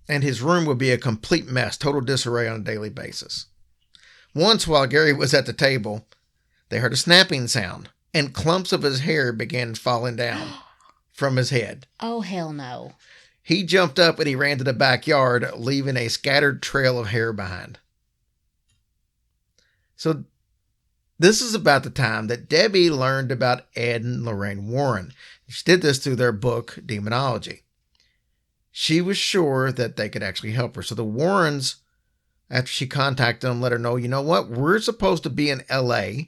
And his room would be a complete mess, total disarray on a daily basis. Once, while Gary was at the table, they heard a snapping sound, and clumps of his hair began falling down from his head. Oh, hell no. He jumped up and he ran to the backyard, leaving a scattered trail of hair behind. So, this is about the time that Debbie learned about Ed and Lorraine Warren. She did this through their book, Demonology. She was sure that they could actually help her. So the Warrens, after she contacted them, let her know, you know what? We're supposed to be in LA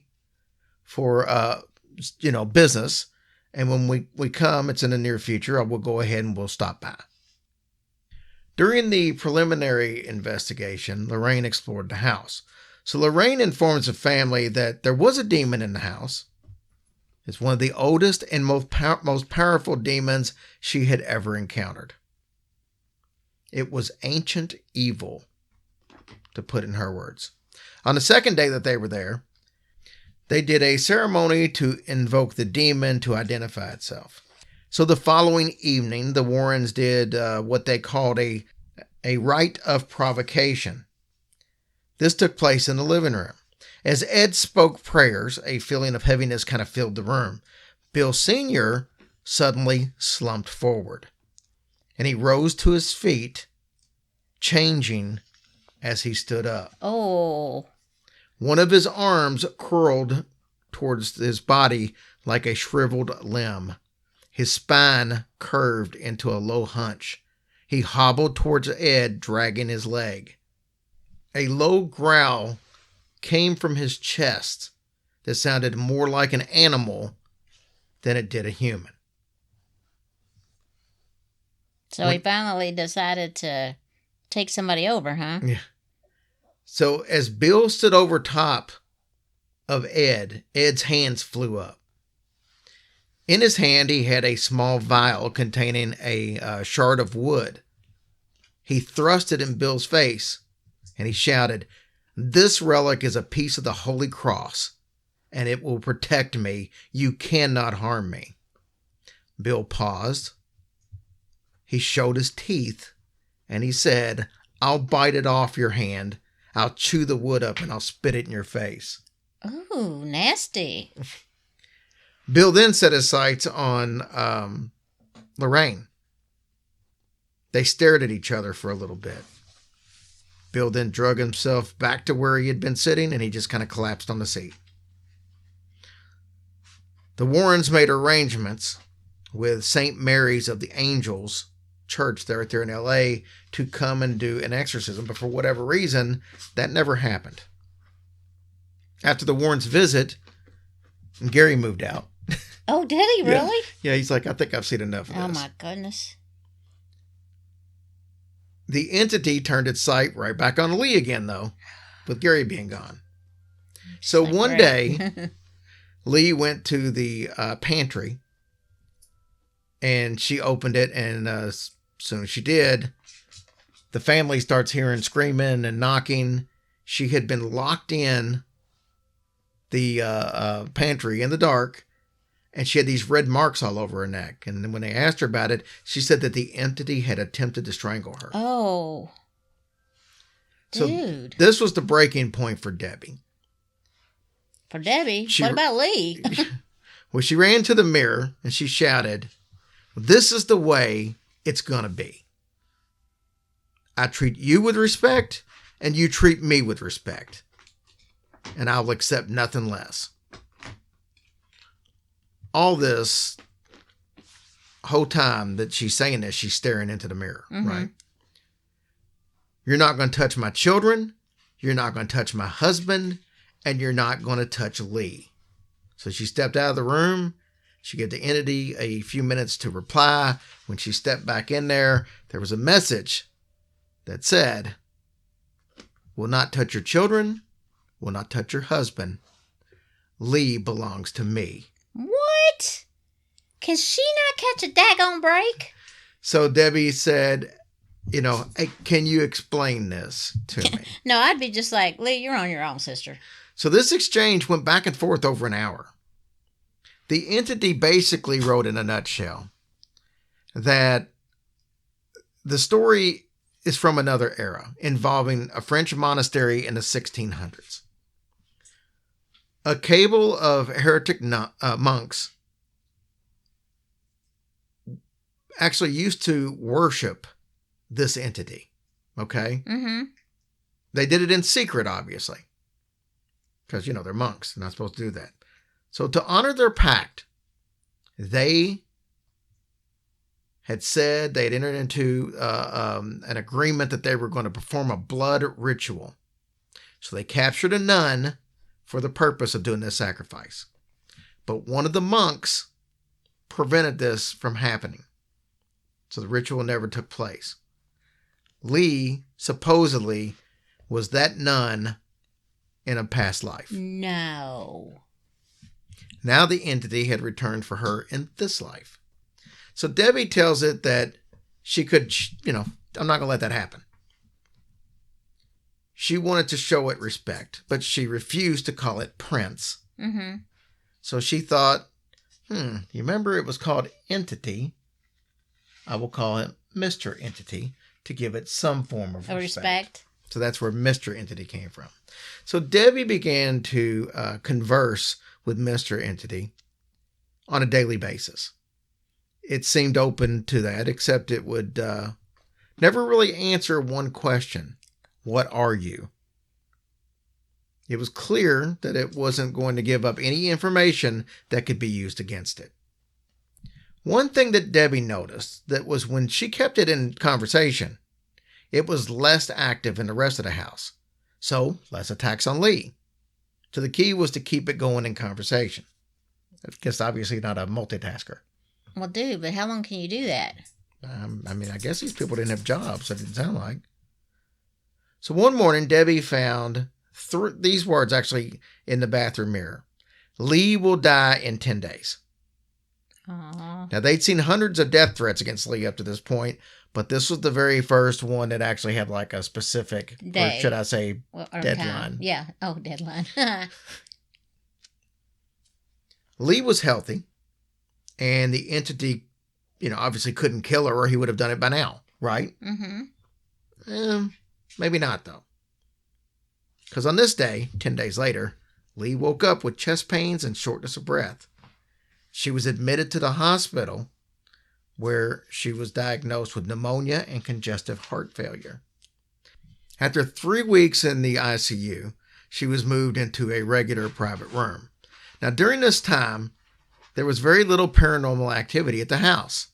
for, business. And when we come, it's in the near future. We'll go ahead and we'll stop by. During the preliminary investigation, Lorraine explored the house. So Lorraine informs the family that there was a demon in the house. It's one of the oldest and most powerful demons she had ever encountered. It was ancient evil, to put in her words. On the second day that they were there, they did a ceremony to invoke the demon to identify itself. So the following evening, the Warrens did what they called a rite of provocation. This took place in the living room. As Ed spoke prayers, a feeling of heaviness kind of filled the room. Bill Sr. suddenly slumped forward, and he rose to his feet, changing as he stood up. Oh. One of his arms curled towards his body like a shriveled limb. His spine curved into a low hunch. He hobbled towards Ed, dragging his leg. A low growl came from his chest that sounded more like an animal than it did a human. So he finally decided to take somebody over, huh? Yeah. So as Bill stood over top of Ed, Ed's hands flew up. In his hand, he had a small vial containing a shard of wood. He thrust it in Bill's face, and he shouted, "This relic is a piece of the Holy Cross, and it will protect me. You cannot harm me." Bill paused. He showed his teeth, and he said, "I'll bite it off your hand. I'll chew the wood up, and I'll spit it in your face." Ooh, nasty. Bill then set his sights on Lorraine. They stared at each other for a little bit. Bill then drug himself back to where he had been sitting, and he just kind of collapsed on the seat. The Warrens made arrangements with St. Mary's of the Angels Church there in L.A. to come and do an exorcism, but for whatever reason, that never happened. After the Warrens' visit, Gary moved out. Oh, did he really? Yeah, he's like, I think I've seen enough of this. Oh, my goodness. The entity turned its sight right back on Lee again, though, with Gary being gone. So Like one Ray. day, Lee went to the pantry, and she opened it, and as soon as she did, the family starts hearing screaming and knocking. She had been locked in the pantry in the dark, and she had these red marks all over her neck. And then when they asked her about it, she said that the entity had attempted to strangle her. Oh. So Dude. this was the breaking point for Debbie. For Debbie? She- What about Lee? Well, she ran to the mirror and she shouted, "This is the way it's going to be. I treat you with respect, and you treat me with respect. And I'll accept nothing less." All this whole time that she's saying this, she's staring into the mirror, right? "You're not going to touch my children. You're not going to touch my husband. and you're not going to touch Lee. So she stepped out of the room. She gave the entity a few minutes to reply. When she stepped back in there, there was a message that said, will not touch your children, will not touch your husband. Lee belongs to me. What? Can she not catch a daggone break? So Debbie said, hey, can you explain this to me? No, I'd be just like, Lee, you're on your own, sister. So this exchange went back and forth over an hour. The entity basically wrote in a nutshell that the story is from another era involving a French monastery in the 1600s. A cabal of heretic monks actually used to worship this entity. Okay? Mm-hmm. They did it in secret, obviously. Because, they're monks. They're not supposed to do that. So to honor their pact, they had said they had entered into an agreement that they were going to perform a blood ritual. So they captured a nun for the purpose of doing this sacrifice. But one of the monks prevented this from happening. So the ritual never took place. Lee supposedly was that nun in a past life. No. Now the entity had returned for her in this life. So Debbie tells it that she could, I'm not going to let that happen. She wanted to show it respect, but she refused to call it Prince. Mm-hmm. So she thought, you remember it was called Entity? I will call it Mr. Entity to give it some form of respect. So that's where Mr. Entity came from. So Debbie began to converse with Mr. Entity on a daily basis. It seemed open to that, except it would never really answer one question. What are you? It was clear that it wasn't going to give up any information that could be used against it. One thing that Debbie noticed that was when she kept it in conversation, it was less active in the rest of the house. So less attacks on Lee. So the key was to keep it going in conversation. I guess obviously not a multitasker. Well, dude, but how long can you do that? I guess these people didn't have jobs, it didn't sound like. So one morning, Debbie found these words actually in the bathroom mirror. Lee will die in 10 days. Aww. Now, they'd seen hundreds of death threats against Lee up to this point, but this was the very first one that actually had like a specific, day. Or should I say, or deadline. Time. Yeah. Oh, deadline. Lee was healthy, and the entity, obviously couldn't kill her or he would have done it by now, right? Mm-hmm. Maybe not, though. Because on this day, 10 days later, Lee woke up with chest pains and shortness of breath. She was admitted to the hospital where she was diagnosed with pneumonia and congestive heart failure. After 3 weeks in the ICU, she was moved into a regular private room. Now, during this time, there was very little paranormal activity at the house.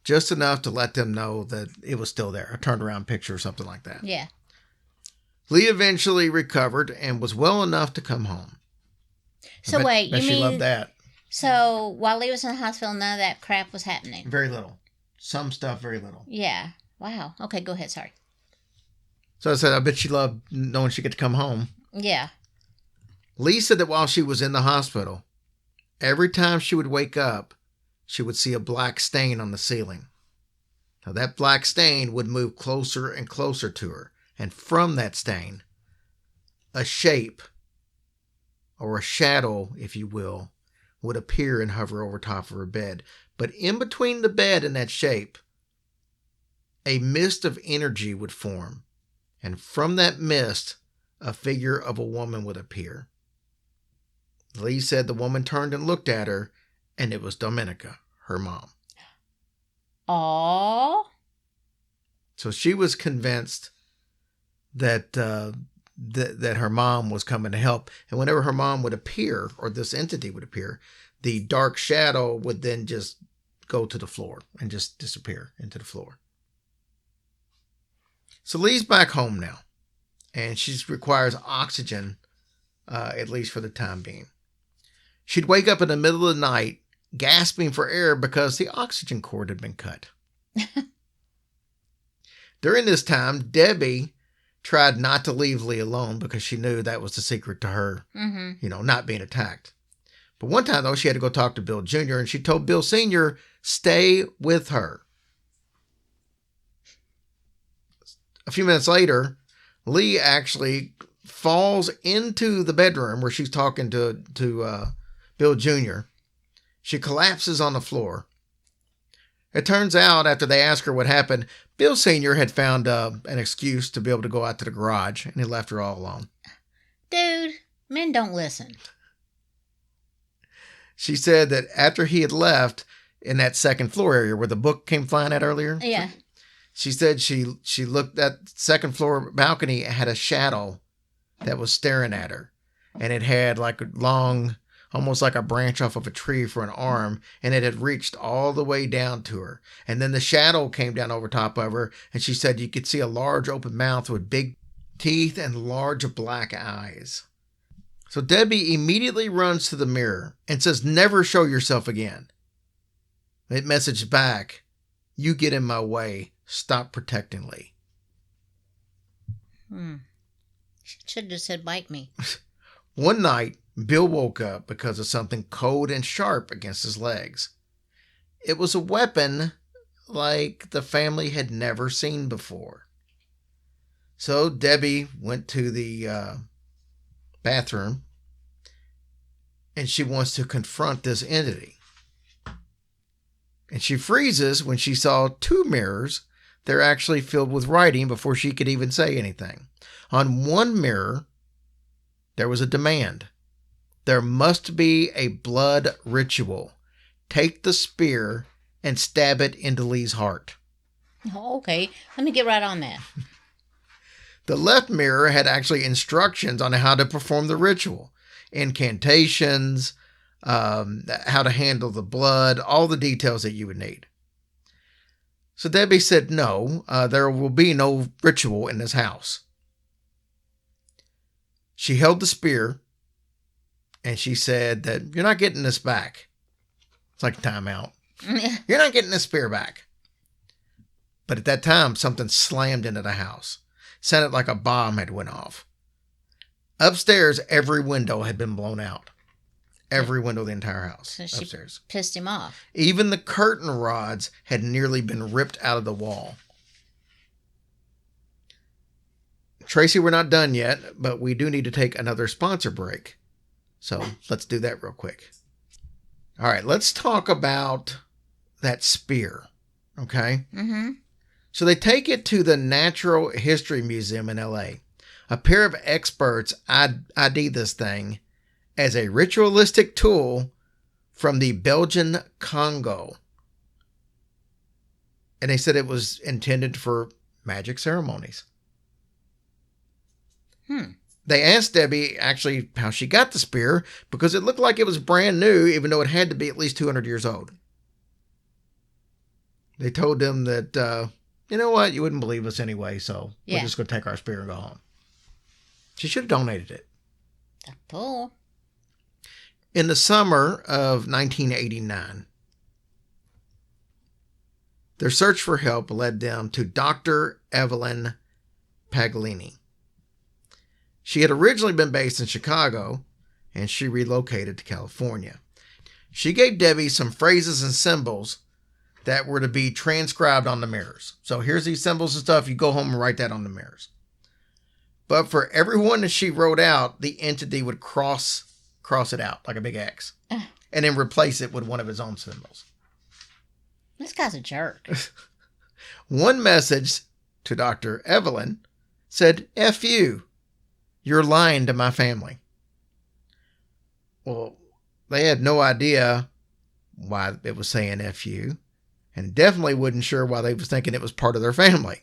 Just enough to let them know that it was still there. A turned around picture or something like that. Yeah. Lee eventually recovered and was well enough to come home. So wait, you she mean... loved that. So while Lee was in the hospital, none of that crap was happening? Very little. Some stuff, very little. Yeah. Wow. Okay, go ahead. Sorry. So I said, I bet she loved knowing she could come home. Yeah. Lee said that while she was in the hospital, every time she would wake up, she would see a black stain on the ceiling. Now that black stain would move closer and closer to her. And from that stain, a shape, or a shadow, if you will, would appear and hover over top of her bed. But in between the bed and that shape, a mist of energy would form. And from that mist, a figure of a woman would appear. Lee said the woman turned and looked at her, and it was Dominica, her mom. Aww. So she was convinced that that her mom was coming to help. And whenever her mom would appear, or this entity would appear, the dark shadow would then just go to the floor and just disappear into the floor. So Lee's back home now, and she requires oxygen at least for the time being. She'd wake up in the middle of the night gasping for air because the oxygen cord had been cut. During this time, Debbie tried not to leave Lee alone because she knew that was the secret to her, not being attacked. But one time, though, she had to go talk to Bill Jr., and she told Bill Sr., stay with her. A few minutes later, Lee actually falls into the bedroom where she's talking to Bill Jr. She collapses on the floor. It turns out, after they ask her what happened, Bill Sr. had found an excuse to be able to go out to the garage, and he left her all alone. Dude, men don't listen. She said that after he had left in that second floor area where the book came flying at earlier, Yeah. she said she looked at second floor balcony, had a shadow that was staring at her, and it had like a long, almost like a branch off of a tree for an arm, and it had reached all the way down to her. And then the shadow came down over top of her, and she said you could see a large open mouth with big teeth and large black eyes. So Debbie immediately runs to the mirror and says, never show yourself again. It messaged back, you get in my way, stop protecting Lee. Should have just said bite me. One night, Bill woke up because of something cold and sharp against his legs. It was a weapon like the family had never seen before. So Debbie went to the bathroom, and she wants to confront this entity. And she freezes when she saw two mirrors. They're actually filled with writing before she could even say anything. On one mirror, there was a demand. There must be a blood ritual. Take the spear and stab it into Lee's heart. Oh, okay, let me get right on that. The left mirror had actually instructions on how to perform the ritual. Incantations, how to handle the blood, all the details that you would need. So Debbie said, no, there will be no ritual in this house. She held the spear, and she said that you're not getting this back. It's like a timeout. You're not getting this spear back. But at that time, something slammed into the house. Sounded like a bomb had went off. Upstairs, every window had been blown out. Every window of the entire house. So she upstairs. pissed him off. Even the curtain rods had nearly been ripped out of the wall. Tracy, we're not done yet, but we do need to take another sponsor break. So let's do that real quick. All right, let's talk about that spear. Okay? Mm-hmm. So they take it to the Natural History Museum in LA. A pair of experts ID this thing as a ritualistic tool from the Belgian Congo. And they said it was intended for magic ceremonies. They asked Debbie actually how she got the spear because it looked like it was brand new, even though it had to be at least 200 years old. They told them that, you know what, you wouldn't believe us anyway, so we're just going to take our spear and go home. She should have donated it. Oh. In the summer of 1989, their search for help led them to Dr. Evelyn Paglini. She had originally been based in Chicago, and she relocated to California. She gave Debbie some phrases and symbols that were to be transcribed on the mirrors. So here's these symbols and stuff. You go home and write that on the mirrors. But for every one that she wrote out, the entity would cross it out like a big X, and then replace it with one of his own symbols. This guy's a jerk. One message to Dr. Evelyn said, F you. You're lying to my family. Well, they had no idea why it was saying F you, and definitely wasn't sure why they was thinking it was part of their family.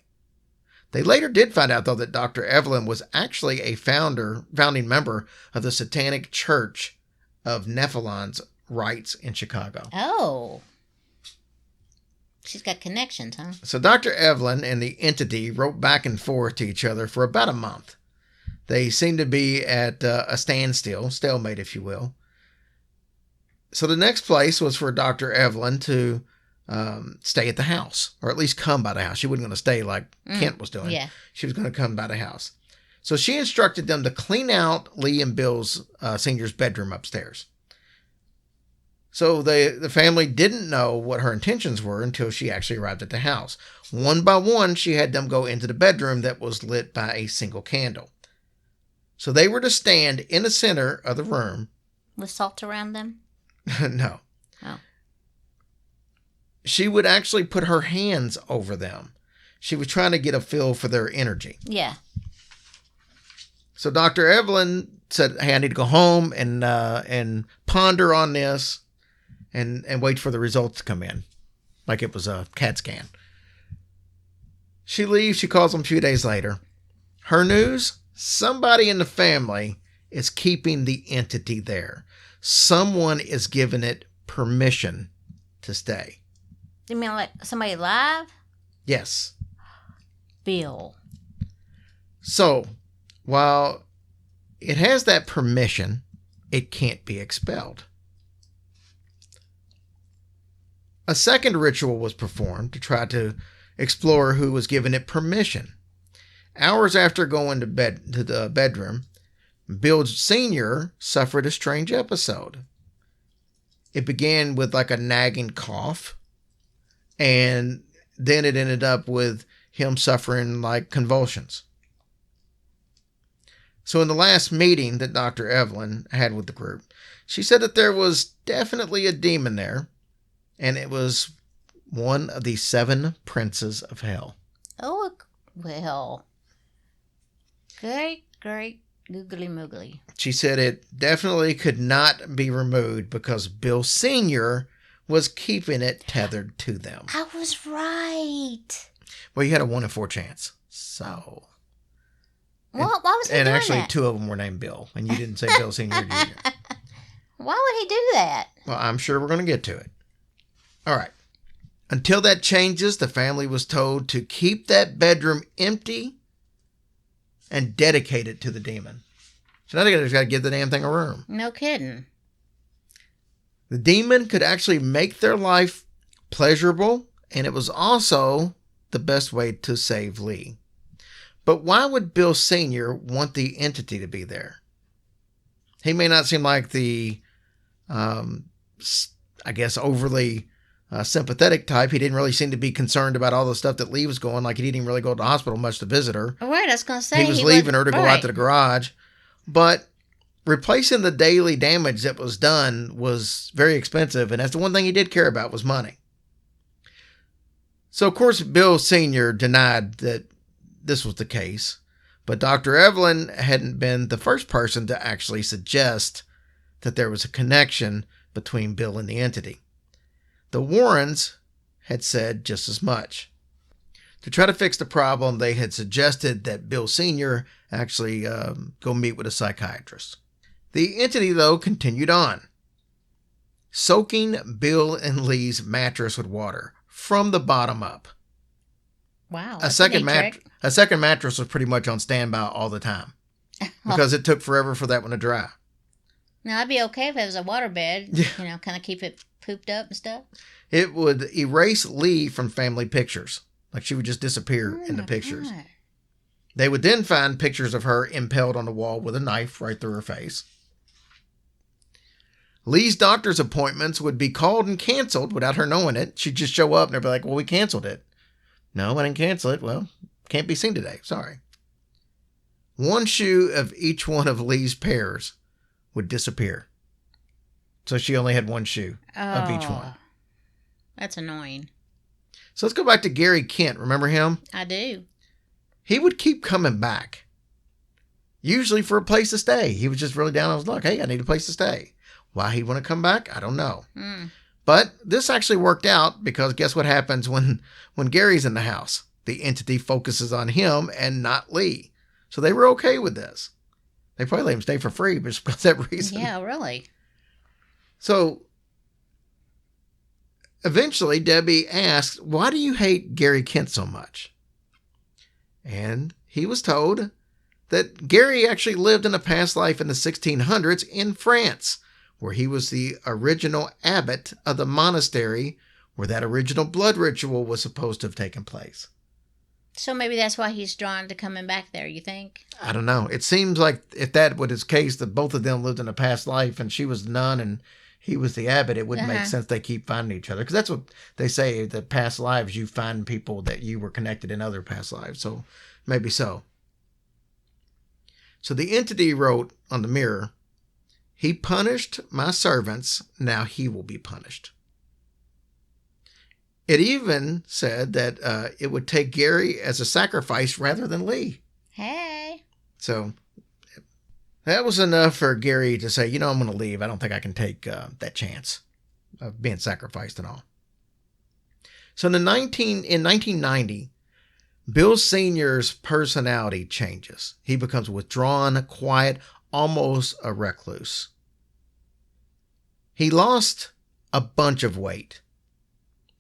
They later did find out, though, that Dr. Evelyn was actually a founding member of the Satanic Church of Nephilim's rites in Chicago. Oh. She's got connections, huh? So Dr. Evelyn and the entity wrote back and forth to each other for about a month. They seem to be at a standstill, stalemate, if you will. So the next place was for Dr. Evelyn to stay at the house, or at least come by the house. She wasn't going to stay like Kent was doing. Yeah. She was going to come by the house. So she instructed them to clean out Lee and Bill's senior's bedroom upstairs. So the family didn't know what her intentions were until she actually arrived at the house. One by one, she had them go into the bedroom that was lit by a single candle. So they were to stand in the center of the room. With salt around them? No. Oh. She would actually put her hands over them. She was trying to get a feel for their energy. Yeah. So Dr. Evelyn said, hey, I need to go home and ponder on this and wait for the results to come in. Like it was a CAT scan. She leaves. She calls them a few days later. Her news? Somebody in the family is keeping the entity there. Someone is giving it permission to stay. You mean like somebody live? Yes. Bill. So, while it has that permission, it can't be expelled. A second ritual was performed to try to explore who was giving it permission. Hours after going to the bedroom, Bill Sr. suffered a strange episode. It began with like a nagging cough, and then it ended up with him suffering like convulsions. So in the last meeting that Dr. Evelyn had with the group, she said that there was definitely a demon there, and it was one of the 7 princes of hell. Oh, well. Great, googly moogly. She said it definitely could not be removed because Bill Sr. was keeping it tethered to them. I was right. Well, you had a 1 in 4 chance. So. Well, why was he doing that? And actually, that? 2 of them were named Bill, and you didn't say Bill Sr. Jr. Why would he do that? Well, I'm sure we're going to get to it. All right. Until that changes, the family was told to keep that bedroom empty and dedicate it to the demon. So now they just got to give the damn thing a room. No kidding. The demon could actually make their life pleasurable, and it was also the best way to save Lee. But why would Bill Sr. want the entity to be there? He may not seem like the, overly sympathetic type. He didn't really seem to be concerned about all the stuff that Lee was going. Like, he didn't even really go to the hospital much to visit her. Right, I was going to say. He was leaving her to go out to the garage. But replacing the daily damage that was done was very expensive, and that's the one thing he did care about was money. So, of course, Bill Sr. denied that this was the case, but Dr. Evelyn hadn't been the first person to actually suggest that there was a connection between Bill and the entity. The Warrens had said just as much. To try to fix the problem, they had suggested that Bill Sr. actually go meet with a psychiatrist. The entity, though, continued on, soaking Bill and Lee's mattress with water from the bottom up. Wow. A second mattress was pretty much on standby all the time because it took forever for that one to dry. Now, I'd be okay if it was a waterbed, Yeah. kind of keep it pooped up and stuff. It would erase Lee from family pictures. Like, she would just disappear in the pictures. God. They would then find pictures of her impaled on the wall with a knife right through her face. Lee's doctor's appointments would be called and canceled without her knowing it. She'd just show up and they'd be like, well, we canceled it. No, I didn't cancel it. Well, can't be seen today. Sorry. One shoe of each one of Lee's pairs would disappear. So she only had one shoe of each one. That's annoying. So let's go back to Gary Kent. Remember him? I do. He would keep coming back. Usually for a place to stay. He was just really down on his luck. Hey, I need a place to stay. Why he'd want to come back, I don't know. But this actually worked out because guess what happens when Gary's in the house? The entity focuses on him and not Lee. So they were okay with this. They probably let him stay for free just because of that reason. Yeah, really. So eventually Debbie asked, why do you hate Gary Kent so much? And he was told that Gary actually lived in a past life in the 1600s in France, where he was the original abbot of the monastery where that original blood ritual was supposed to have taken place. So maybe that's why he's drawn to coming back there, you think? I don't know. It seems like if that was his case, that both of them lived in a past life and she was the nun and he was the abbot, it would make sense they keep finding each other. Because that's what they say, that past lives, you find people that you were connected in other past lives. So maybe so. So the entity wrote on the mirror, "He punished my servants, now he will be punished." It even said that it would take Gary as a sacrifice rather than Lee. Hey. So that was enough for Gary to say, I'm going to leave. I don't think I can take that chance of being sacrificed and all. So in 1990, Bill Sr.'s personality changes. He becomes withdrawn, quiet, almost a recluse. He lost a bunch of weight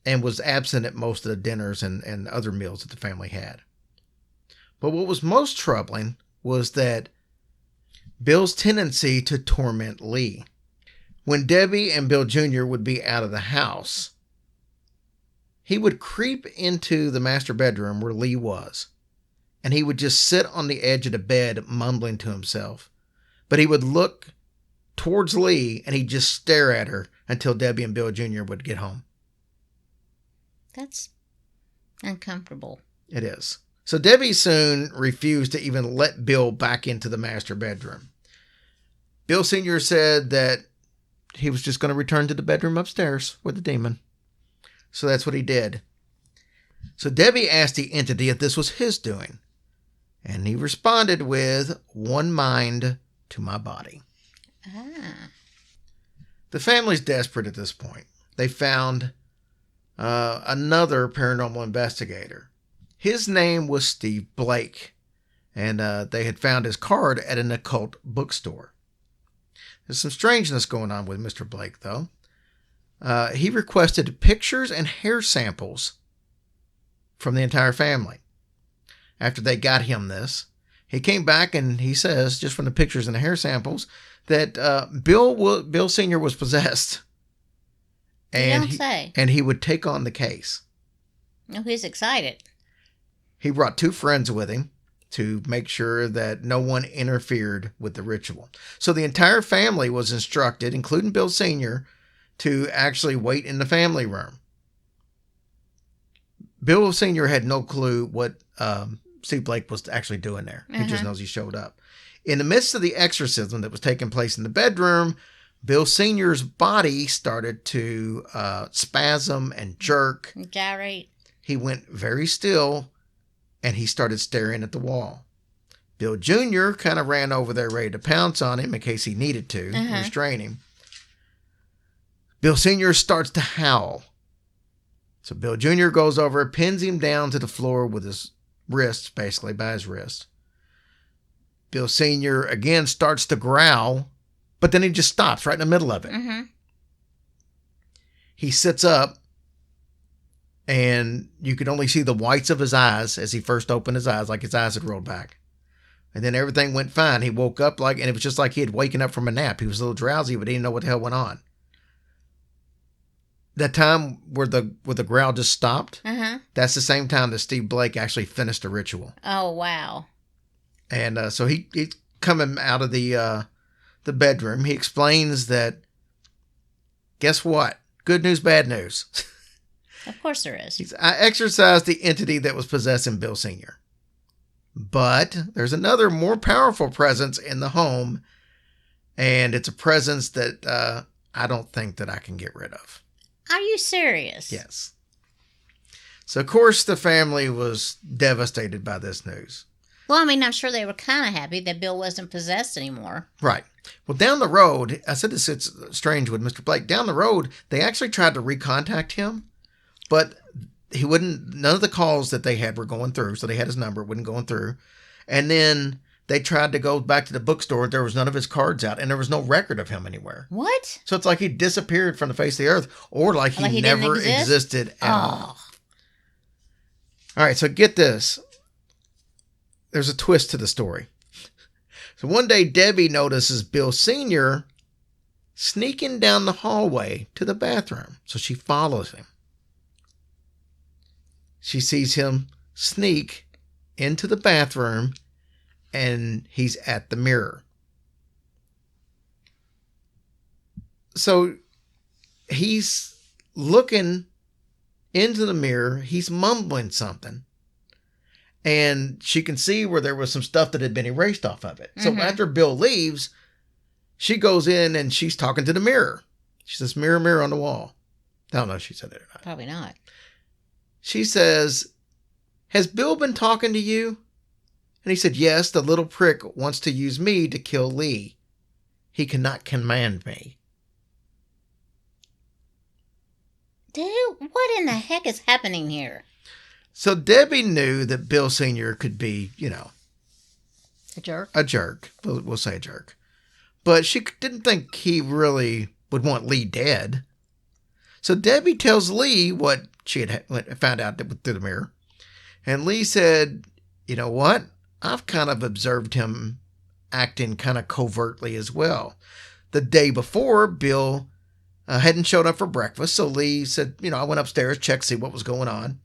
and was absent at most of the dinners and other meals that the family had. But what was most troubling was that Bill's tendency to torment Lee. When Debbie and Bill Jr. would be out of the house, he would creep into the master bedroom where Lee was, and he would just sit on the edge of the bed mumbling to himself. But he would look towards Lee and he'd just stare at her until Debbie and Bill Jr. would get home. That's uncomfortable. It is. So Debbie soon refused to even let Bill back into the master bedroom. Bill Sr. said that he was just going to return to the bedroom upstairs with the demon. So that's what he did. So Debbie asked the entity if this was his doing. And he responded with, "One mind to my body." Ah. The family's desperate at this point. They found another paranormal investigator. His name was Steve Blake, and they had found his card at an occult bookstore. There's some strangeness going on with Mr. Blake, though. He requested pictures and hair samples from the entire family. After they got him this, he came back and he says, just from the pictures and the hair samples, that Bill Sr. was possessed. And he would take on the case. Oh, he's excited. He brought 2 friends with him to make sure that no one interfered with the ritual. So the entire family was instructed, including Bill Sr., to actually wait in the family room. Bill Sr. had no clue what Steve Blake was actually doing there. He just knows he showed up. In the midst of the exorcism that was taking place in the bedroom, Bill Sr.'s body started to spasm and jerk. Gyrate. He went very still, and he started staring at the wall. Bill Jr. kind of ran over there ready to pounce on him in case he needed to, restrain him. Bill Sr. starts to howl. So Bill Jr. goes over, pins him down to the floor with his wrists, basically by his wrist. Bill Sr. again starts to growl, but then he just stops right in the middle of it. He sits up, and you could only see the whites of his eyes as he first opened his eyes, like his eyes had rolled back. And then everything went fine. He woke up and it was just like he had waken up from a nap. He was a little drowsy, but he didn't know what the hell went on. That time where the growl just stopped, that's the same time that Steve Blake actually finished the ritual. Oh, wow. And so he's coming out of the bedroom. He explains that, guess what? Good news, bad news. Of course there is. I exorcised the entity that was possessing Bill Sr. But there's another more powerful presence in the home, and it's a presence that I don't think that I can get rid of. Are you serious? Yes. So, of course, the family was devastated by this news. Well, I mean, I'm sure they were kind of happy that Bill wasn't possessed anymore. Right. Well, down the road, I said this, it's strange with Mr. Blake. Down the road, they actually tried to recontact him, but he wouldn't, none of the calls that they had were going through, so they had his number, wasn't going through. And then they tried to go back to the bookstore. There was none of his cards out, and there was no record of him anywhere. What? So it's like he disappeared from the face of the earth, or like he never existed at all. All right, so get this. There's a twist to the story. So one day, Debbie notices Bill Sr. sneaking down the hallway to the bathroom. So she follows him. She sees him sneak into the bathroom, and he's at the mirror. So he's looking into the mirror. He's mumbling something. And she can see where there was some stuff that had been erased off of it. So after Bill leaves, she goes in and she's talking to the mirror. She says, mirror, mirror on the wall. I don't know if she said it or not. Probably not. She says, has Bill been talking to you? And he said, yes, the little prick wants to use me to kill Lee. He cannot command me. Dude, what in the heck is happening here? So Debbie knew that Bill Sr. could be, A jerk? a jerk. We'll say a jerk. But she didn't think he really would want Lee dead. So Debbie tells Lee what she had found out through the mirror. And Lee said, you know what? I've kind of observed him acting kind of covertly as well. The day before, Bill hadn't showed up for breakfast. So Lee said, I went upstairs, checked, see what was going on.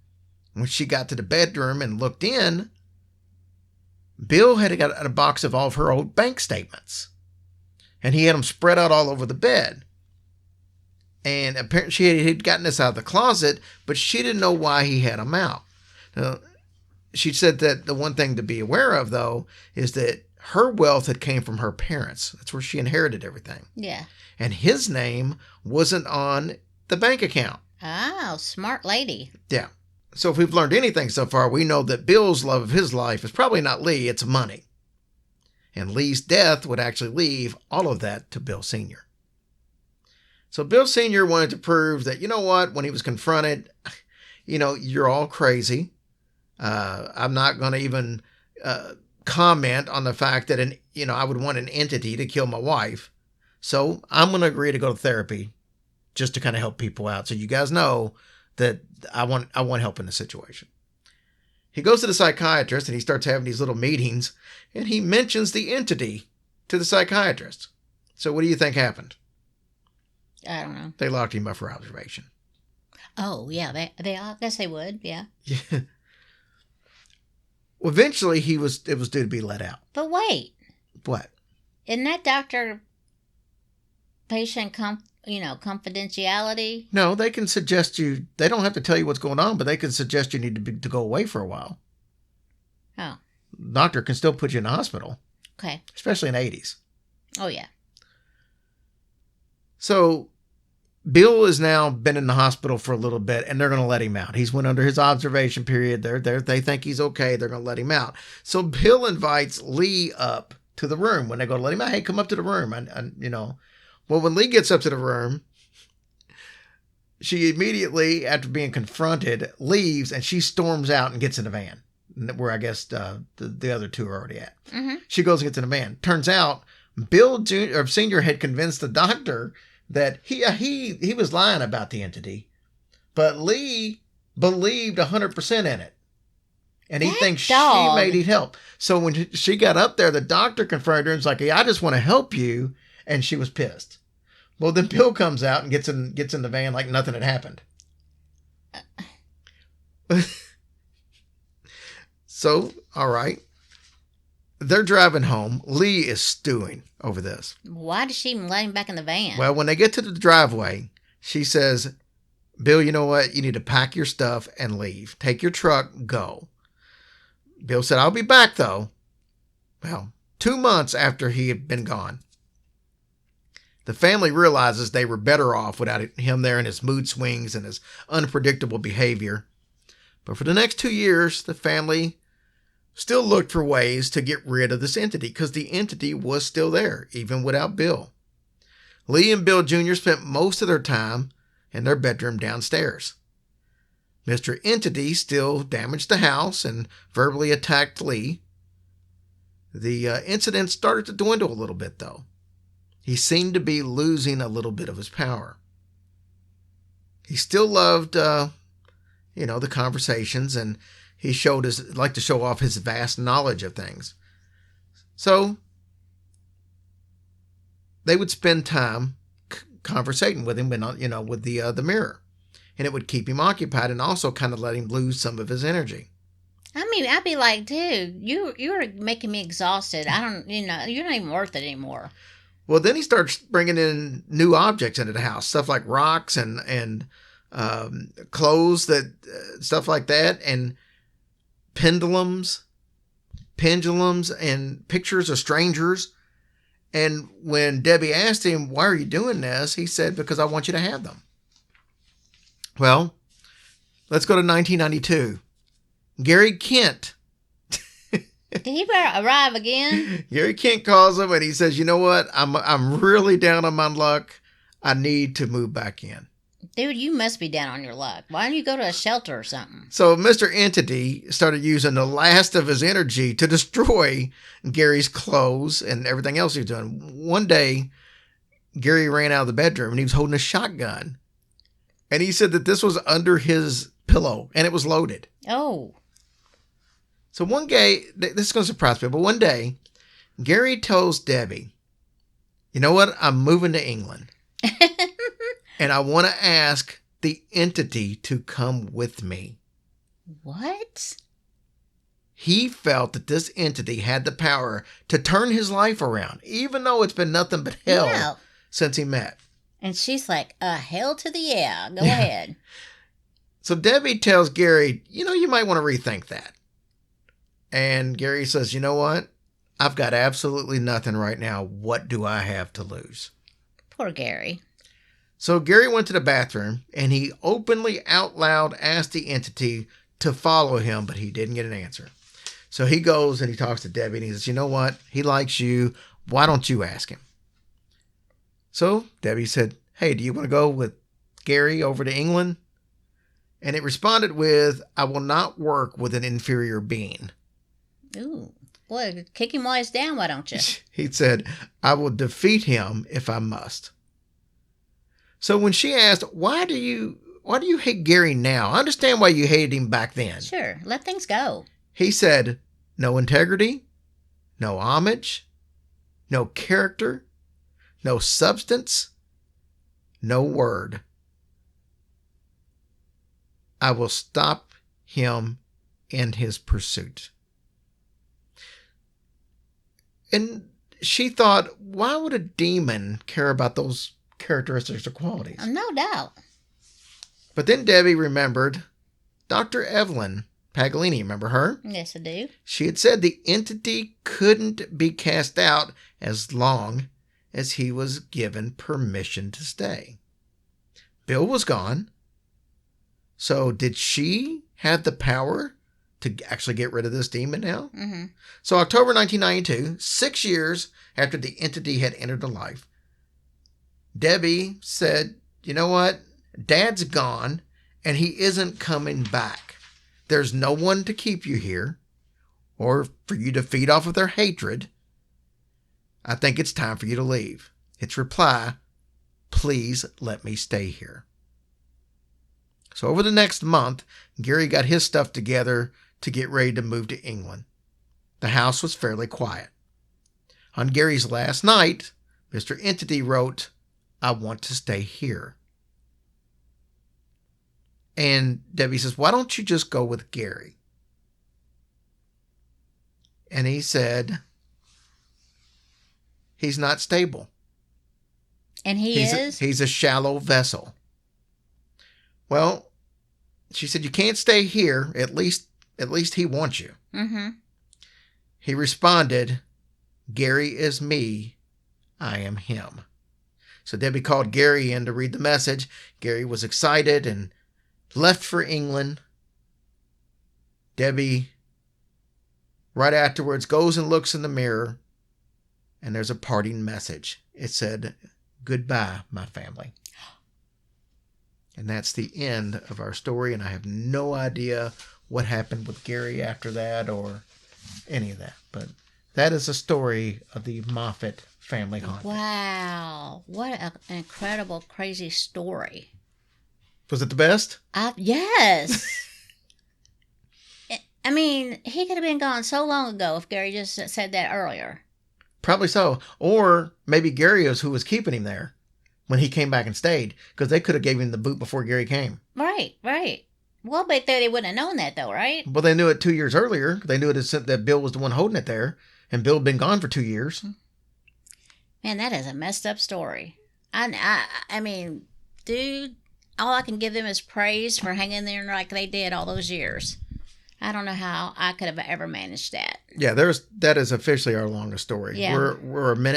When she got to the bedroom and looked in, Bill had got a box of all of her old bank statements. And he had them spread out all over the bed. And apparently she had gotten this out of the closet, but she didn't know why he had them out. Now, she said that the one thing to be aware of, though, is that her wealth had came from her parents. That's where she inherited everything. Yeah. And his name wasn't on the bank account. Oh, smart lady. Yeah. So if we've learned anything so far, we know that Bill's love of his life is probably not Lee, it's money. And Lee's death would actually leave all of that to Bill Sr. So Bill Sr. wanted to prove that, when he was confronted, you're all crazy. I'm not going to even comment on the fact that, I would want an entity to kill my wife. So I'm going to agree to go to therapy just to kind of help people out. So you guys know that I want help in the situation. He goes to the psychiatrist and he starts having these little meetings and he mentions the entity to the psychiatrist. So what do you think happened? I don't know. They locked him up for observation. Oh, yeah. They I guess they would, yeah. Yeah. Well, eventually it was due to be let out. But wait. What? Isn't that doctor-patient confidentiality? No, they can suggest you. They don't have to tell you what's going on, but they can suggest you need to go away for a while. Oh. Doctor can still put you in the hospital. Okay. Especially in the 80s. Oh, yeah. So Bill has now been in the hospital for a little bit, and they're going to let him out. He's went under his observation period. They think he's okay. They're going to let him out. So Bill invites Lee up to the room when they go to let him out. Hey, come up to the room. Well, when Lee gets up to the room, she immediately, after being confronted, leaves and she storms out and gets in the van, where I guess the other two are already at. Mm-hmm. She goes and gets in the van. Turns out Bill Sr. had convinced the doctor that he was lying about the entity, but Lee believed 100% in it. And he thinks she may need help. So when she got up there, the doctor confronted her and was like, hey, I just want to help you. And she was pissed. Well, then Bill comes out and gets in the van like nothing had happened. So, all right. They're driving home. Lee is stewing over this. Why did she even let him back in the van? Well, when they get to the driveway, she says, Bill, you know what? You need to pack your stuff and leave. Take your truck, go. Bill said, I'll be back, though. Well, 2 months after he had been gone, the family realizes they were better off without him there and his mood swings and his unpredictable behavior. But for the next 2 years, the family still looked for ways to get rid of this entity because the entity was still there, even without Bill. Lee and Bill Jr. spent most of their time in their bedroom downstairs. Mr. Entity still damaged the house and verbally attacked Lee. The incident started to dwindle a little bit, though. He seemed to be losing a little bit of his power. He still loved, the conversations, and he liked to show off his vast knowledge of things. So they would spend time conversating with him, with the mirror, and it would keep him occupied and also kind of let him lose some of his energy. I mean, I'd be like, dude, you're making me exhausted. I don't, you're not even worth it anymore. Well, then he starts bringing in new objects into the house, stuff like rocks and clothes, stuff like that, and pendulums, and pictures of strangers. And when Debbie asked him, why are you doing this? He said, because I want you to have them. Well, let's go to 1992. Gary Kent. Did he arrive again? Gary Kent calls him and he says, you know what? I'm really down on my luck. I need to move back in. Dude, you must be down on your luck. Why don't you go to a shelter or something? So Mr. Entity started using the last of his energy to destroy Gary's clothes and everything else he was doing. One day, Gary ran out of the bedroom and he was holding a shotgun. And he said that this was under his pillow and it was loaded. Oh. So one day, this is going to surprise people. One day, Gary tells Debbie, you know what? I'm moving to England. And I want to ask the entity to come with me. What? He felt that this entity had the power to turn his life around, even though it's been nothing but hell since he met. And she's like, hell to the yeah. Go ahead. So Debbie tells Gary, you might want to rethink that. And Gary says, you know what? I've got absolutely nothing right now. What do I have to lose? Poor Gary. So Gary went to the bathroom and he openly out loud asked the entity to follow him, but he didn't get an answer. So he goes and he talks to Debbie and he says, you know what? He likes you. Why don't you ask him? So Debbie said, hey, do you want to go with Gary over to England? And it responded with, I will not work with an inferior being. Ooh. Boy, kick him while he's down, why don't you? He said, I will defeat him if I must. So when she asked, why do you hate Gary now? I understand why you hated him back then. Sure, let things go. He said, no integrity, no homage, no character, no substance, no word. I will stop him in his pursuit. And she thought, why would a demon care about those characteristics or qualities? No doubt. But then Debbie remembered Dr. Evelyn Paglini. Remember her? Yes, I do. She had said the entity couldn't be cast out as long as he was given permission to stay. Bill was gone. So did she have the power to actually get rid of this demon now? Mm-hmm. So October 1992, 6 years after the entity had entered her life, Debbie said, you know what? Dad's gone and he isn't coming back. There's no one to keep you here or for you to feed off of their hatred. I think it's time for you to leave. Its reply, please let me stay here. So over the next month, Gary got his stuff together to get ready to move to England. The house was fairly quiet. On Gary's last night, Mr. Entity wrote, I want to stay here. And Debbie says, why don't you just go with Gary? And he said, he's not stable. And He's a shallow vessel. Well, she said, you can't stay here. At least he wants you. Mm-hmm. He responded, Gary is me. I am him. So Debbie called Gary in to read the message. Gary was excited and left for England. Debbie, right afterwards, goes and looks in the mirror, and there's a parting message. It said, goodbye, my family. And that's the end of our story, and I have no idea what happened with Gary after that or any of that. But that is the story of the Moffitt family haunting. Wow. What an incredible, crazy story. Was it the best? Yes. I mean, he could have been gone so long ago if Gary just said that earlier. Probably so. Or maybe Gary was who was keeping him there when he came back and stayed, because they could have gave him the boot before Gary came. Right. Well, but they wouldn't have known that, though, right? Well, they knew it 2 years earlier. They knew that Bill was the one holding it there, and Bill had been gone for 2 years. Man, that is a messed up story. I mean, dude, all I can give them is praise for hanging there like they did all those years. I don't know how I could have ever managed that. Yeah, that is officially our longest story. Yeah. We're an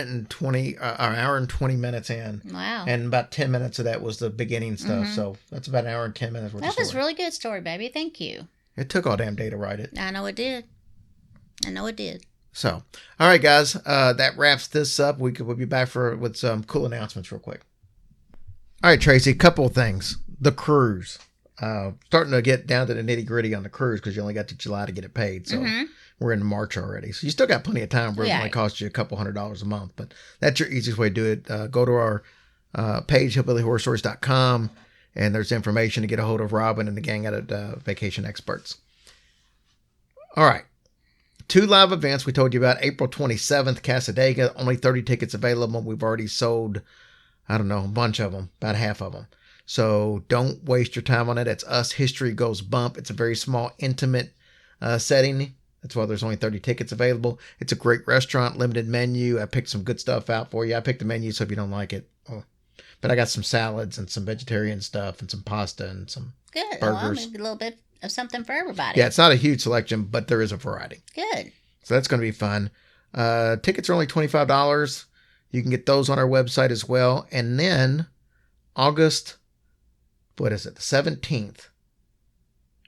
hour and 20 minutes in. Wow. And about 10 minutes of that was the beginning stuff. So that's about an hour and 10 minutes worth of That was story. really good story, baby. Thank you. It took all damn day to write it. I know it did. So, all right, guys, that wraps this up. We'll be back with some cool announcements real quick. All right, Tracy, a couple of things. The cruise. Starting to get down to the nitty gritty on the cruise because you only got to July to get it paid. So we're in March already. So you still got plenty of time where it only costs you a couple $100 a month. But that's your easiest way to do it. Go to our page, hillbillyhorrorstories.com, and there's information to get a hold of Robin and the gang at Vacation Experts. All right. 2 live events we told you about. April 27th, Casadega. Only 30 tickets available. We've already sold, I don't know, a bunch of them, about half of them. So don't waste your time on it. It's Us History Goes Bump. It's a very small, intimate setting. That's why there's only 30 tickets available. It's a great restaurant, limited menu. I picked some good stuff out for you. I picked the menu, so if you don't like it. But I got some salads and some vegetarian stuff and some pasta and some Good. burgers. Well, maybe a little bit of something for everybody. Yeah, it's not a huge selection, but there is a variety. Good. So that's going to be fun. Tickets are only $25. You can get those on our website as well. And then August, the 17th,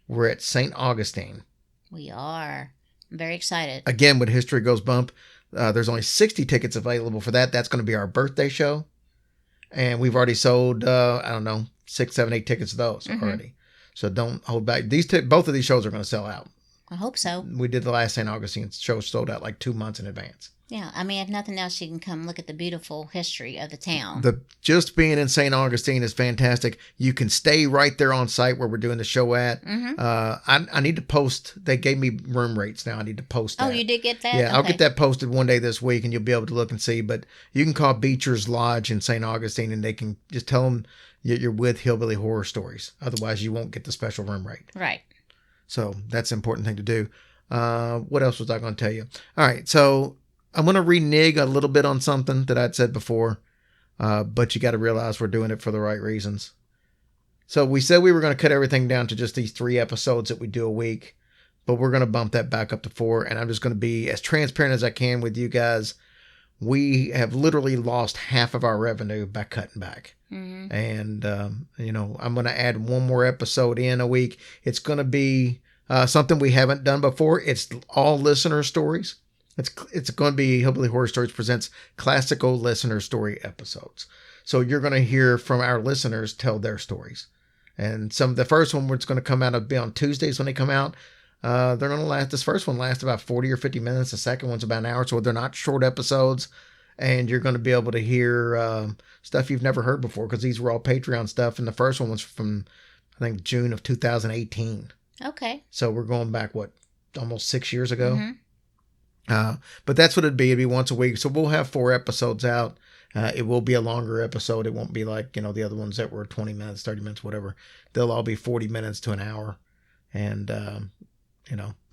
we're at St. Augustine. We are. I'm very excited. Again, with History Goes Bump. There's only 60 tickets available for that. That's going to be our birthday show. And we've already sold, 6, 7, 8 tickets of those already. So don't hold back. Both of these shows are going to sell out. I hope so. We did the last St. Augustine show, sold out like 2 months in advance. Yeah, I mean, if nothing else, you can come look at the beautiful history of the town. Just being in St. Augustine is fantastic. You can stay right there on site where we're doing the show at. I need to post. They gave me room rates now. I need to post that. Oh, you did get that? Yeah, okay. I'll get that posted one day this week, and you'll be able to look and see. But you can call Beecher's Lodge in St. Augustine, and they can just tell them you're with Hillbilly Horror Stories. Otherwise, you won't get the special room rate. Right. So that's an important thing to do. What else was I going to tell you? All right, so I'm going to renege a little bit on something that I'd said before, but you got to realize we're doing it for the right reasons. So we said we were going to cut everything down to just these 3 episodes that we do a week, but we're going to bump that back up to 4, and I'm just going to be as transparent as I can with you guys. We have literally lost half of our revenue by cutting back. And, I'm going to add 1 more episode in a week. It's going to be something we haven't done before. It's all listener stories. It's going to be Hillbilly Horror Stories presents classical listener story episodes. So you're going to hear from our listeners tell their stories. And the first one, it's going to come out, will be on Tuesdays when they come out. They're going to last, this first one lasts about 40 or 50 minutes. The second one's about an hour. So they're not short episodes. And you're going to be able to hear stuff you've never heard before, because these were all Patreon stuff. And the first one was from, I think, June of 2018. Okay. So we're going back, almost 6 years ago? But that's what it'd be. It'd be once a week. So we'll have 4 episodes out. It will be a longer episode. It won't be like, the other ones that were 20 minutes, 30 minutes, whatever. They'll all be 40 minutes to an hour. And,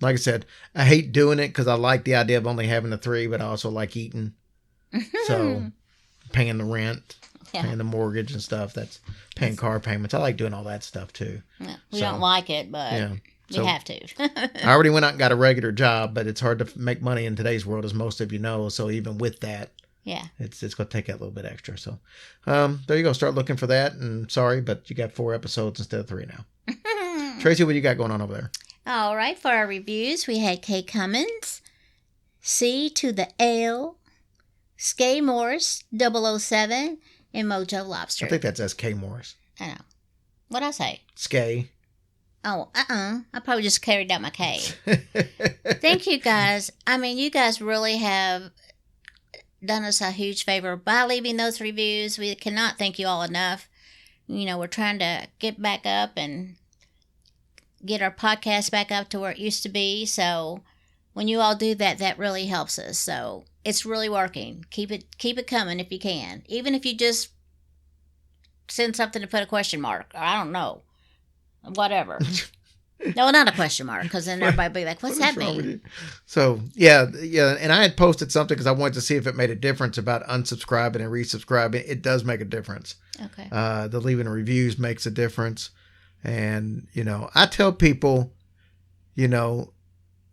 like I said, I hate doing it because I like the idea of only having the 3, but I also like eating. So paying the rent, paying the mortgage and stuff. That's paying car payments. I like doing all that stuff too. Yeah, we don't like it, but we have to. I already went out and got a regular job, but it's hard to make money in today's world, as most of you know. So even with that, it's going to take that little bit extra. So there you go. Start looking for that. And sorry, but you got 4 episodes instead of 3 now. Tracy, what you got going on over there? All right. For our reviews, we had Kay Cummins, C to the L, Skay Morris, 007, and Mojo Lobster. I think that's S.K. Morris. I know. What'd I say? Skay. Oh, I probably just carried out my K. Thank you, guys. I mean, you guys really have done us a huge favor by leaving those reviews. We cannot thank you all enough. We're trying to get back up and get our podcast back up to where it used to be. So when you all do that, that really helps us. So it's really working. Keep it coming if you can. Even if you just send something to put a question mark, or I don't know, whatever. No, not a question mark, because then everybody be like, "What's that mean?" So yeah, and I had posted something because I wanted to see if it made a difference about unsubscribing and resubscribing. It does make a difference. Okay. The leaving reviews makes a difference, and I tell people,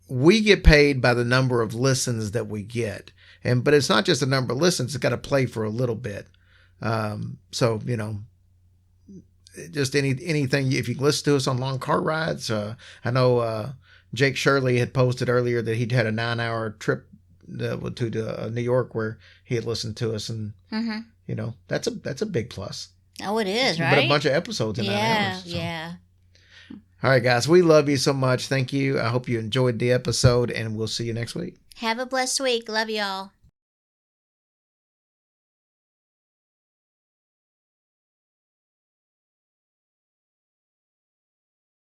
we get paid by the number of listens that we get, but it's not just the number of listens; it's got to play for a little bit. So just anything, if you can listen to us on long car rides. I know Jake Shirley had posted earlier that he'd had a 9-hour trip to New York where he had listened to us, and that's a big plus. Oh, it is, right? But a bunch of episodes in 9 hours. So. Yeah. All right, guys, we love you so much. Thank you. I hope you enjoyed the episode, and we'll see you next week. Have a blessed week. Love y'all.